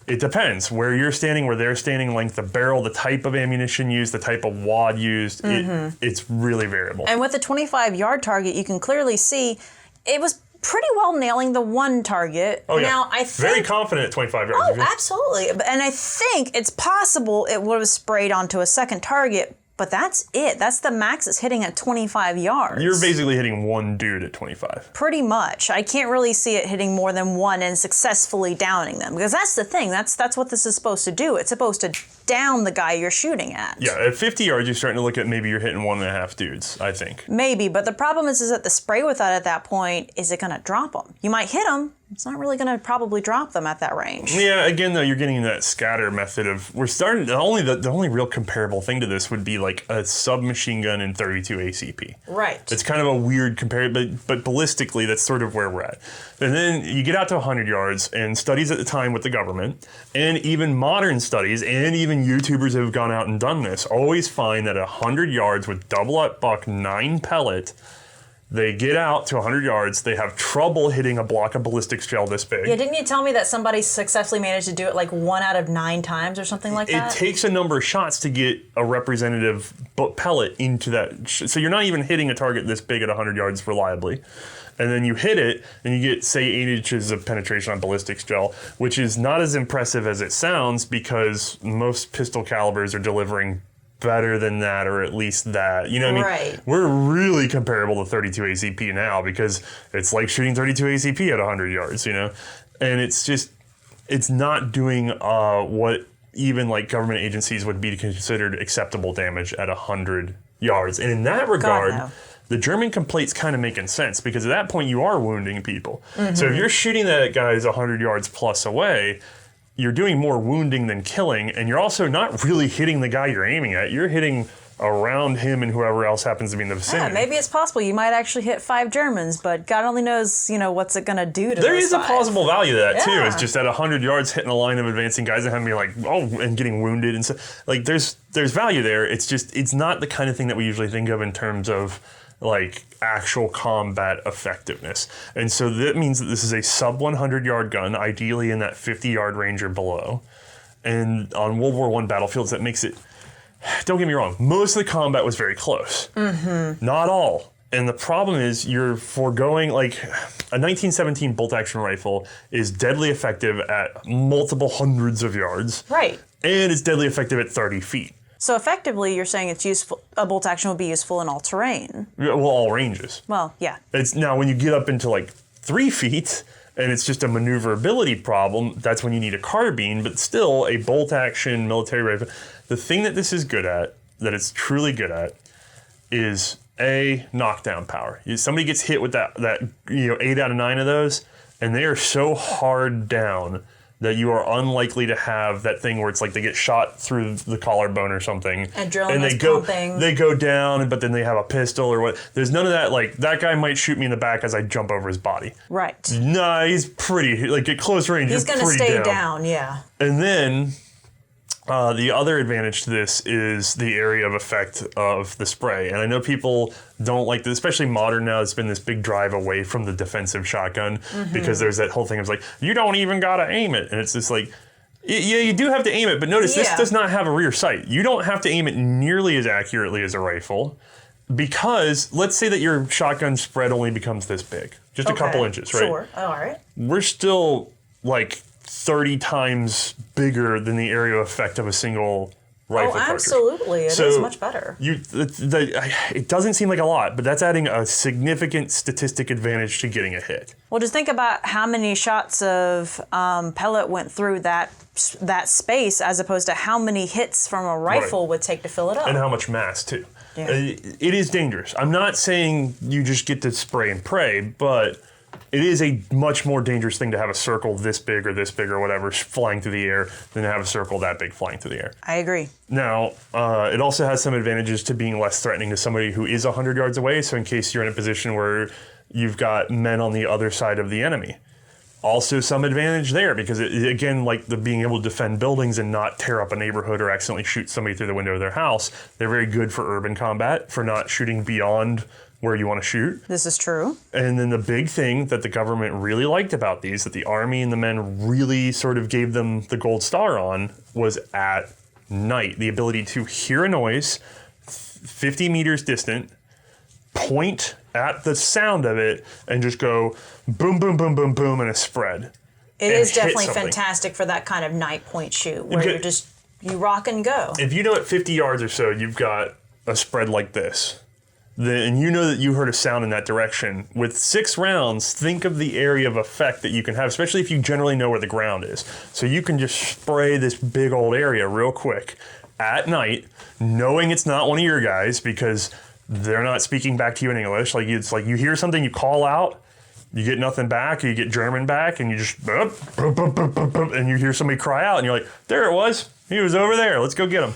Speaker 1: it depends. Where you're standing, where they're standing, length of barrel, the type of ammunition used, the type of wad used, it's really variable.
Speaker 2: And with the 25-yard target, you can clearly see it was pretty well nailing the one target.
Speaker 1: Oh, yeah.
Speaker 2: Now, I think,
Speaker 1: very confident at 25 yards.
Speaker 2: Oh, absolutely. And I think it's possible it would have sprayed onto a second target, but that's it. That's the max it's hitting at 25 yards.
Speaker 1: You're basically hitting one dude at 25.
Speaker 2: Pretty much. I can't really see it hitting more than one and successfully downing them, because that's the thing. That's what this is supposed to do. It's supposed to down the guy you're shooting at.
Speaker 1: Yeah, at 50 yards, you're starting to look at maybe you're hitting 1.5 dudes, I think.
Speaker 2: Maybe, but the problem is that the spray with that at that point, is it going to drop them? You might hit them. It's not really going to probably drop them at that range.
Speaker 1: Yeah, again, though, you're getting that scatter method of, we're starting, the only real comparable thing to this would be like a submachine gun in 32 ACP.
Speaker 2: Right.
Speaker 1: It's kind of a weird comparison, but ballistically, that's sort of where we're at. And then you get out to 100 yards, and studies at the time with the government, and even modern studies, and even YouTubers who have gone out and done this, always find that 100 yards with double-aught buck 9 pellet, they get out to 100 yards, they have trouble hitting a block of ballistics shell this big.
Speaker 2: Yeah, didn't you tell me that somebody successfully managed to do it like 1 out of 9 times or something like that?
Speaker 1: It takes a number of shots to get a representative pellet into that. So you're not even hitting a target this big at 100 yards reliably. And then you hit it, and you get, say, 8 inches of penetration on ballistics gel, which is not as impressive as it sounds, because most pistol calibers are delivering better than that, or at least that. You know what I mean?
Speaker 2: Right.
Speaker 1: We're really comparable to 32 ACP now, because it's like shooting 32 ACP at 100 yards, you know? And it's just, it's not doing what even like government agencies would be considered acceptable damage at 100 yards. And in that regard, the German complaint's kind of making sense, because at that point you are wounding people. So if you're shooting that at guys 100 yards plus away, you're doing more wounding than killing, and you're also not really hitting the guy you're aiming at. You're hitting around him and whoever else happens to be in the vicinity.
Speaker 2: Yeah, maybe it's possible you might actually hit 5 Germans, but God only knows, what's it going to do to
Speaker 1: There
Speaker 2: those
Speaker 1: is a
Speaker 2: 5.
Speaker 1: plausible value to that, too.
Speaker 2: Yeah.
Speaker 1: It's just at 100 yards hitting a line of advancing guys and having me like, and getting wounded. And so, like, there's value there. It's just, it's not the kind of thing that we usually think of in terms of, like, actual combat effectiveness. And so that means that this is a sub 100 yard gun, ideally in that 50 yard range or below. And on World War I battlefields, that makes it, don't get me wrong, most of the combat was very close. Not all. And the problem is you're foregoing, like, a 1917 bolt-action rifle is deadly effective at multiple hundreds of yards.
Speaker 2: Right.
Speaker 1: And it's deadly effective at 30 feet.
Speaker 2: So effectively, you're saying it's useful. A bolt action would be useful in all terrain.
Speaker 1: Well, all ranges.
Speaker 2: Well, yeah.
Speaker 1: It's now when you get up into like 3 feet and it's just a maneuverability problem, that's when you need a carbine, but still a bolt action military rifle. The thing that this is good at, that it's truly good at, is a knockdown power. Somebody gets hit with that 8 out of 9 of those, and they are so hard down that you are unlikely to have that thing where it's like they get shot through the collarbone or something.
Speaker 2: Adrenaline
Speaker 1: and
Speaker 2: is pumping.
Speaker 1: They go down, but then they have a pistol or what. There's none of that, like, that guy might shoot me in the back as I jump over his body.
Speaker 2: Right.
Speaker 1: Nah, he's pretty, like, at close range,
Speaker 2: he's going to stay down, yeah.
Speaker 1: And then the other advantage to this is the area of effect of the spray. And I know people don't like this, especially modern now. It's been this big drive away from the defensive shotgun because there's that whole thing of like, you don't even got to aim it. And it's just like, yeah, you do have to aim it. But notice this does not have a rear sight. You don't have to aim it nearly as accurately as a rifle because let's say that your shotgun spread only becomes this big, just a couple inches, right?
Speaker 2: Sure, all right.
Speaker 1: We're still like 30 times bigger than the area of effect of a single rifle cartridge.
Speaker 2: Absolutely. It is much better.
Speaker 1: It doesn't seem like a lot, but that's adding a significant statistic advantage to getting a hit.
Speaker 2: Well, just think about how many shots of pellet went through that space as opposed to how many hits from a rifle would take to fill it up.
Speaker 1: And how much mass, too.
Speaker 2: Yeah.
Speaker 1: It is dangerous. I'm not saying you just get to spray and pray, but it is a much more dangerous thing to have a circle this big or whatever flying through the air than to have a circle that big flying through the air.
Speaker 2: I agree.
Speaker 1: Now, it also has some advantages to being less threatening to somebody who is 100 yards away. So in case you're in a position where you've got men on the other side of the enemy. Also some advantage there because, again, like the being able to defend buildings and not tear up a neighborhood or accidentally shoot somebody through the window of their house. They're very good for urban combat, for not shooting beyond where you want to shoot.
Speaker 2: This is true.
Speaker 1: And then the big thing that the government really liked about these, that the Army and the men really sort of gave them the gold star on, was at night. The ability to hear a noise 50 meters distant, point at the sound of it, and just go boom, boom, boom, boom, boom, and a spread.
Speaker 2: It is definitely fantastic for that kind of night point shoot where you rock and go.
Speaker 1: If you know at 50 yards or so, you've got a spread like this, and you know that you heard a sound in that direction. With 6 rounds, think of the area of effect that you can have, especially if you generally know where the ground is. So you can just spray this big old area real quick at night, knowing it's not one of your guys because they're not speaking back to you in English. Like it's like you hear something, you call out, you get nothing back, or you get German back, and you just and you hear somebody cry out, and you're like, there it was. He was over there. Let's go get him.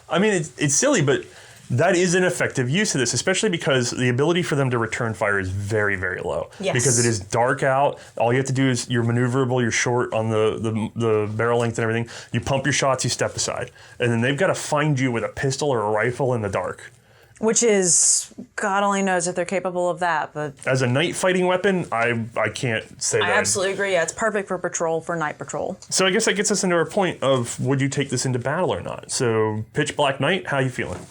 Speaker 1: I mean, it's silly, but that is an effective use of this, especially because the ability for them to return fire is very, very low.
Speaker 2: Yes.
Speaker 1: Because it is dark out. All you have to do is you're maneuverable, you're short on the barrel length and everything. You pump your shots, you step aside. And then they've got to find you with a pistol or a rifle in the dark.
Speaker 2: Which is, God only knows if they're capable of that, but...
Speaker 1: As a night fighting weapon, I can't say that.
Speaker 2: I absolutely agree, yeah. It's perfect for night patrol.
Speaker 1: So I guess that gets us into our point of, would you take this into battle or not? So, pitch black night, how you feeling?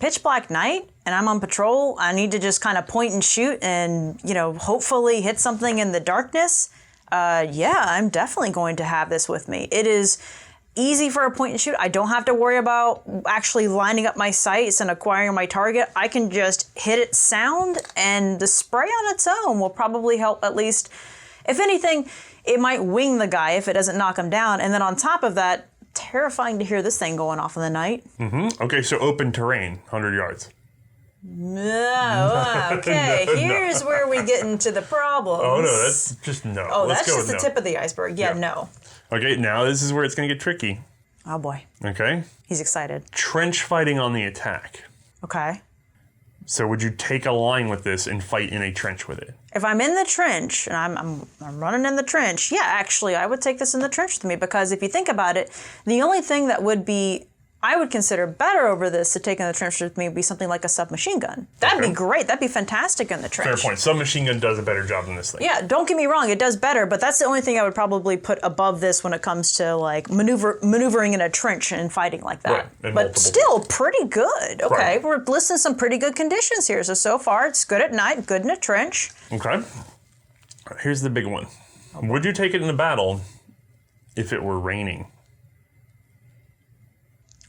Speaker 2: Pitch black night, and I'm on patrol. I need to just kind of point and shoot and, hopefully hit something in the darkness. Yeah, I'm definitely going to have this with me. It is easy for a point and shoot. I don't have to worry about actually lining up my sights and acquiring my target. I can just hit it sound, and the spray on its own will probably help at least. If anything, it might wing the guy if it doesn't knock him down. And then on top of that, terrifying to hear this thing going off in the night.
Speaker 1: Mm-hmm. Okay, so open terrain, 100 yards.
Speaker 2: No, okay. Here's where we get into the problems.
Speaker 1: Oh, no, that's just no.
Speaker 2: Oh, that's just the tip of the iceberg. Yeah, no.
Speaker 1: Okay, now this is where it's going to get tricky.
Speaker 2: Oh, boy.
Speaker 1: Okay?
Speaker 2: He's excited.
Speaker 1: Trench fighting on the attack.
Speaker 2: Okay.
Speaker 1: So would you take a line with this and fight in a trench with it?
Speaker 2: If I'm in the trench, and I'm running in the trench, yeah, actually, I would take this in the trench with me, because if you think about it, the only thing that would be I would consider better over this to take in the trench with me would be something like a submachine gun. That'd be great. That'd be fantastic in the trench.
Speaker 1: Fair point. Submachine gun does a better job than this thing.
Speaker 2: Yeah, don't get me wrong, it does better, but that's the only thing I would probably put above this when it comes to like maneuvering in a trench and fighting like that.
Speaker 1: Right, and
Speaker 2: but still pretty good. Okay,
Speaker 1: Right.
Speaker 2: we're listing some pretty good conditions here. So far it's good at night, good in a trench.
Speaker 1: Okay. Here's the big one. Would you take it in a battle if it were raining?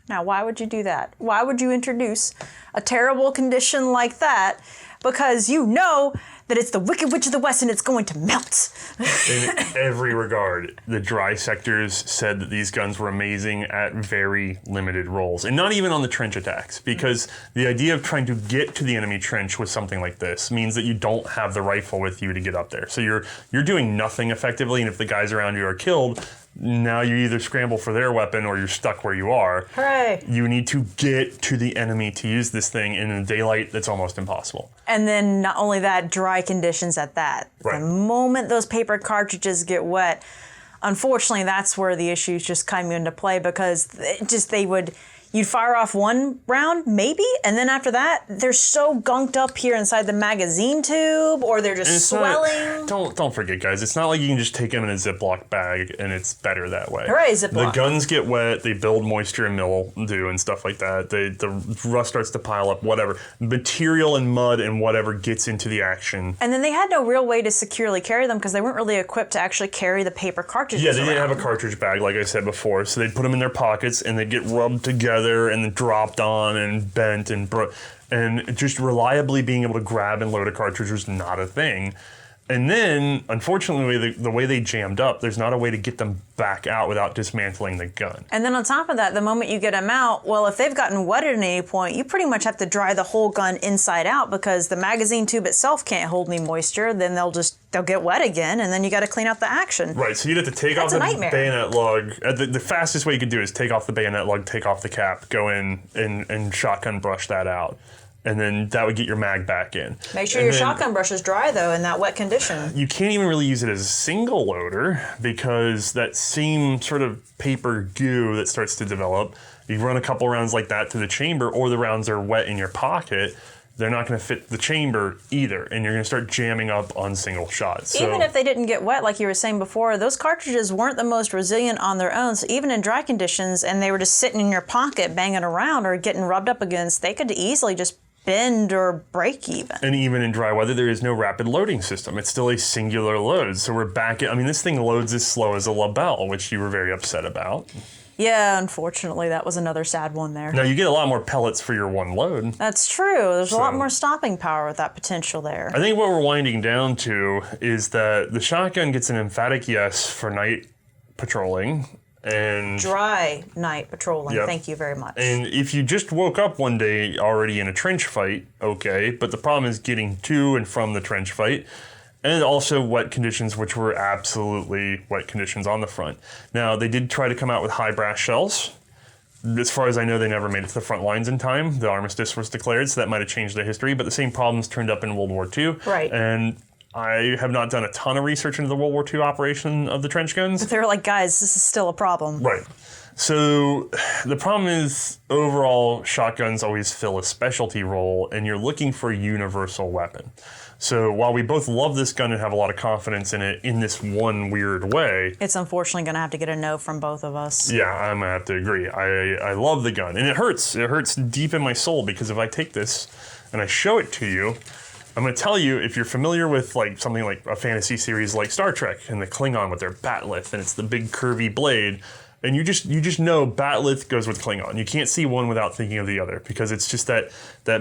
Speaker 2: Now, why would you do that? Why would you introduce a terrible condition like that? Because you know that it's the Wicked Witch of the West and it's going to melt.
Speaker 1: In every regard, the dry sectors said that these guns were amazing at very limited roles. And not even on the trench attacks, because the idea of trying to get to the enemy trench with something like this means that you don't have the rifle with you to get up there. So you're doing nothing effectively, and if the guys around you are killed, now you either scramble for their weapon or you're stuck where you are.
Speaker 2: Hooray.
Speaker 1: You need to get to the enemy to use this thing, and in the daylight, that's almost impossible.
Speaker 2: And then not only that, dry conditions at that.
Speaker 1: Right.
Speaker 2: The moment those paper cartridges get wet, unfortunately, that's where the issues just come into play because you'd fire off one round, maybe, and then after that, they're so gunked up here inside the magazine tube, or they're just swelling.
Speaker 1: Don't forget, guys, it's not like you can just take them in a Ziploc bag and it's better that way.
Speaker 2: Hooray, Ziploc.
Speaker 1: The guns get wet, they build moisture and mildew and stuff like that. The rust starts to pile up, whatever. Material and mud and whatever gets into the action.
Speaker 2: And then they had no real way to securely carry them because they weren't really equipped to actually carry the paper cartridges
Speaker 1: Yeah, they didn't
Speaker 2: around.
Speaker 1: have a cartridge bag, like I said before, so they'd put them in their pockets and they'd get rubbed together and then dropped on and bent and and just reliably being able to grab and load a cartridge was not a thing. And then, unfortunately, the way they jammed up, there's not a way to get them back out without dismantling the gun.
Speaker 2: And then on top of that, the moment you get them out, well, if they've gotten wet at any point, you pretty much have to dry the whole gun inside out because the magazine tube itself can't hold any moisture. Then they'll get wet again, and then you got to clean out the action.
Speaker 1: Right, so you'd have to take off the bayonet lug. The fastest way you could do is take off the bayonet lug, take off the cap, go in and shotgun brush that out. And then that would get your mag back in.
Speaker 2: Make sure your shotgun brush is dry, though, in that wet condition.
Speaker 1: You can't even really use it as a single loader because that same sort of paper goo that starts to develop, you run a couple rounds like that to the chamber, or the rounds are wet in your pocket, they're not going to fit the chamber either, and you're going to start jamming up on single shots. So,
Speaker 2: even if they didn't get wet, like you were saying before, those cartridges weren't the most resilient on their own, so even in dry conditions, and they were just sitting in your pocket banging around or getting rubbed up against, they could easily just bend or break even.
Speaker 1: And even in dry weather, there is no rapid loading system. It's still a singular load. So we're back at, this thing loads as slow as a label, which you were very upset about.
Speaker 2: Yeah, unfortunately, that was another sad one there.
Speaker 1: Now, you get a lot more pellets for your one load.
Speaker 2: That's true. There's a lot more stopping power with that potential there.
Speaker 1: I think what we're winding down to is that the shotgun gets an emphatic yes for night patrolling. And
Speaker 2: dry night patrolling. Yep. Thank you very much.
Speaker 1: And if you just woke up one day already in a trench fight, okay, but the problem is getting to and from the trench fight, and also wet conditions, which were absolutely wet conditions on the front. Now, they did try to come out with high brass shells. As far as I know, they never made it to the front lines in time. The armistice was declared, so that might have changed the history, but the same problems turned up in World War II.
Speaker 2: Right.
Speaker 1: And I have not done a ton of research into the World War II operation of the trench guns.
Speaker 2: But they were like, guys, this is still a problem.
Speaker 1: Right. So the problem is overall shotguns always fill a specialty role and you're looking for a universal weapon. So while we both love this gun and have a lot of confidence in it in this one weird way,
Speaker 2: it's unfortunately going to have to get a no from both of us.
Speaker 1: Yeah, I'm going to have to agree. I love the gun and it hurts. It hurts deep in my soul because if I take this and I show it to you, I'm going to tell you, if you're familiar with something like a fantasy series like Star Trek and the Klingon with their batleth, and it's the big curvy blade, and you just know batleth goes with Klingon. You can't see one without thinking of the other because it's just that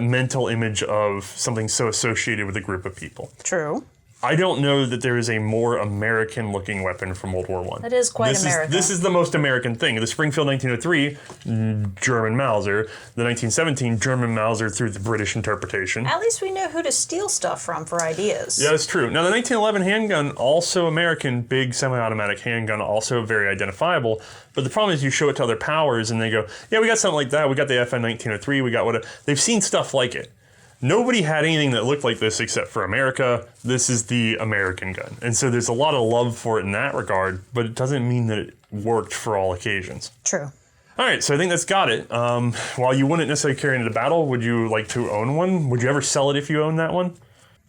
Speaker 1: mental image of something so associated with a group of people.
Speaker 2: True.
Speaker 1: I don't know that there is a more American-looking weapon from World War I.
Speaker 2: That is quite American.
Speaker 1: This is the most American thing. The Springfield 1903, German Mauser. The 1917, German Mauser through the British interpretation.
Speaker 2: At least we know who to steal stuff from for ideas.
Speaker 1: Yeah, that's true. Now, the 1911 handgun, also American, big semi-automatic handgun, also very identifiable. But the problem is you show it to other powers and they go, yeah, we got something like that. We got the FN 1903. We got what? They've seen stuff like it. Nobody had anything that looked like this except for America. This is the American gun. And so there's a lot of love for it in that regard, but it doesn't mean that it worked for all occasions.
Speaker 2: True.
Speaker 1: All right, so I think that's got it. While you wouldn't necessarily carry into battle, would you like to own one? Would you ever sell it if you owned that one?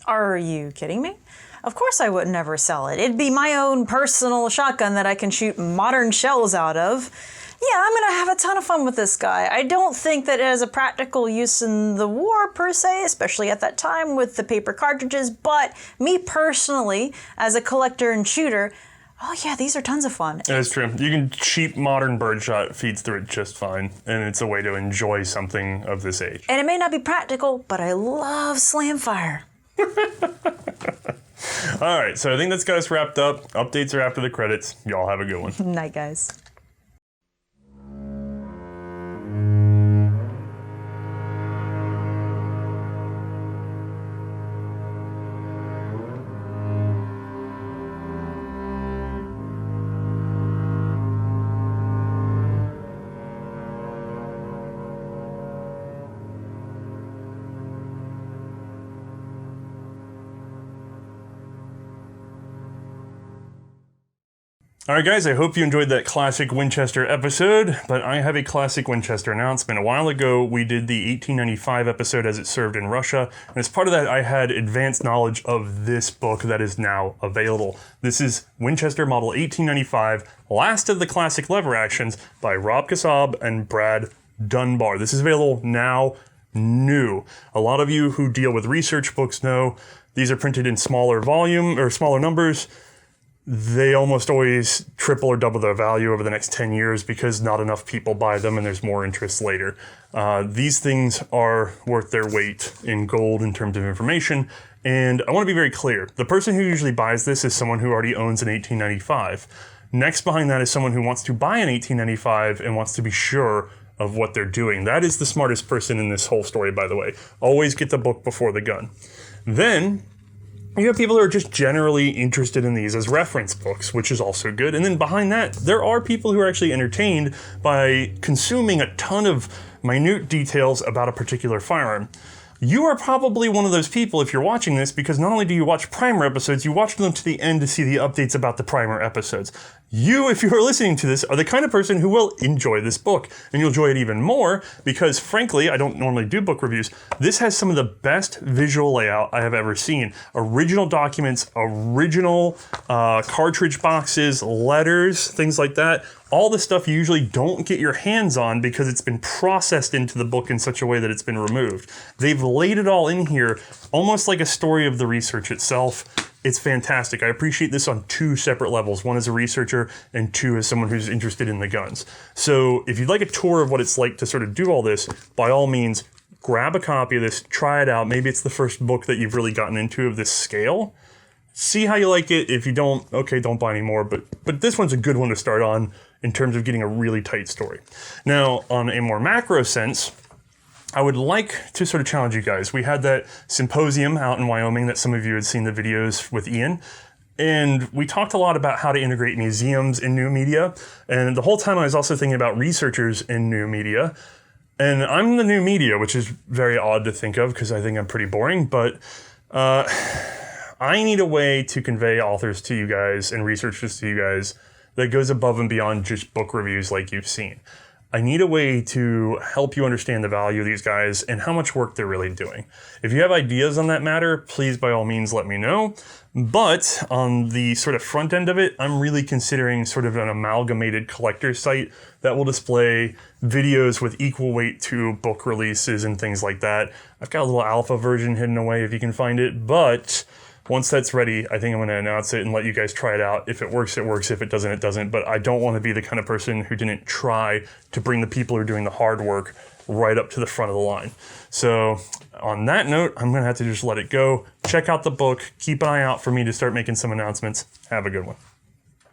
Speaker 2: Are you kidding me? Of course I would never sell it. It'd be my own personal shotgun that I can shoot modern shells out of. Yeah, I'm gonna have a ton of fun with this guy. I don't think that it has a practical use in the war per se, especially at that time with the paper cartridges, but me personally, as a collector and shooter, oh yeah, these are tons of fun.
Speaker 1: That's true. You can cheap modern birdshot feeds through it just fine, and it's a way to enjoy something of this age.
Speaker 2: And it may not be practical, but I love slam fire.
Speaker 1: All right, so I think that's got us wrapped up. Updates are after the credits. Y'all have a good one.
Speaker 2: Night, guys.
Speaker 1: All right, guys, I hope you enjoyed that classic Winchester episode, but I have a classic Winchester announcement. A while ago, we did the 1895 episode as it served in Russia, and as part of that, I had advanced knowledge of this book that is now available. This is Winchester Model 1895, Last of the Classic Lever Actions by Rob Kassab and Brad Dunbar. This is available now, new. A lot of you who deal with research books know these are printed in smaller volume or smaller numbers. They almost always triple or double their value over the next 10 years because not enough people buy them and there's more interest later. These things are worth their weight in gold in terms of information. And I want to be very clear. The person who usually buys this is someone who already owns an 1895. Next behind that is someone who wants to buy an 1895 and wants to be sure of what they're doing. That is the smartest person in this whole story, by the way. Always get the book before the gun. Then you have people who are just generally interested in these as reference books, which is also good. And then behind that, there are people who are actually entertained by consuming a ton of minute details about a particular firearm. You are probably one of those people if you're watching this, because not only do you watch Primer episodes, you watch them to the end to see the updates about the Primer episodes. You, if you're listening to this, are the kind of person who will enjoy this book, and you'll enjoy it even more because, frankly, I don't normally do book reviews. This has some of the best visual layout I have ever seen. Original documents, original cartridge boxes, letters, things like that. All the stuff you usually don't get your hands on because it's been processed into the book in such a way that it's been removed. They've laid it all in here, almost like a story of the research itself. It's fantastic. I appreciate this on two separate levels. One as a researcher and two as someone who's interested in the guns. So if you'd like a tour of what it's like to sort of do all this, by all means, grab a copy of this, try it out. Maybe it's the first book that you've really gotten into of this scale. See how you like it. If you don't, okay, don't buy any more. But this one's a good one to start on in terms of getting a really tight story. Now, on a more macro sense, I would like to sort of challenge you guys. We had that symposium out in Wyoming that some of you had seen the videos with Ian. And we talked a lot about how to integrate museums in new media. And the whole time I was also thinking about researchers in new media. And I'm the new media, which is very odd to think of because I think I'm pretty boring. But I need a way to convey authors to you guys and researchers to you guys that goes above and beyond just book reviews like you've seen. I need a way to help you understand the value of these guys and how much work they're really doing. If you have ideas on that matter, please by all means let me know. But on the sort of front end of it, I'm really considering sort of an amalgamated collector's site that will display videos with equal weight to book releases and things like that. I've got a little alpha version hidden away if you can find it, but once that's ready, I think I'm going to announce it and let you guys try it out. If it works, it works. If it doesn't, it doesn't. But I don't want to be the kind of person who didn't try to bring the people who are doing the hard work right up to the front of the line. So on that note, I'm going to have to just let it go. Check out the book. Keep an eye out for me to start making some announcements. Have a good one.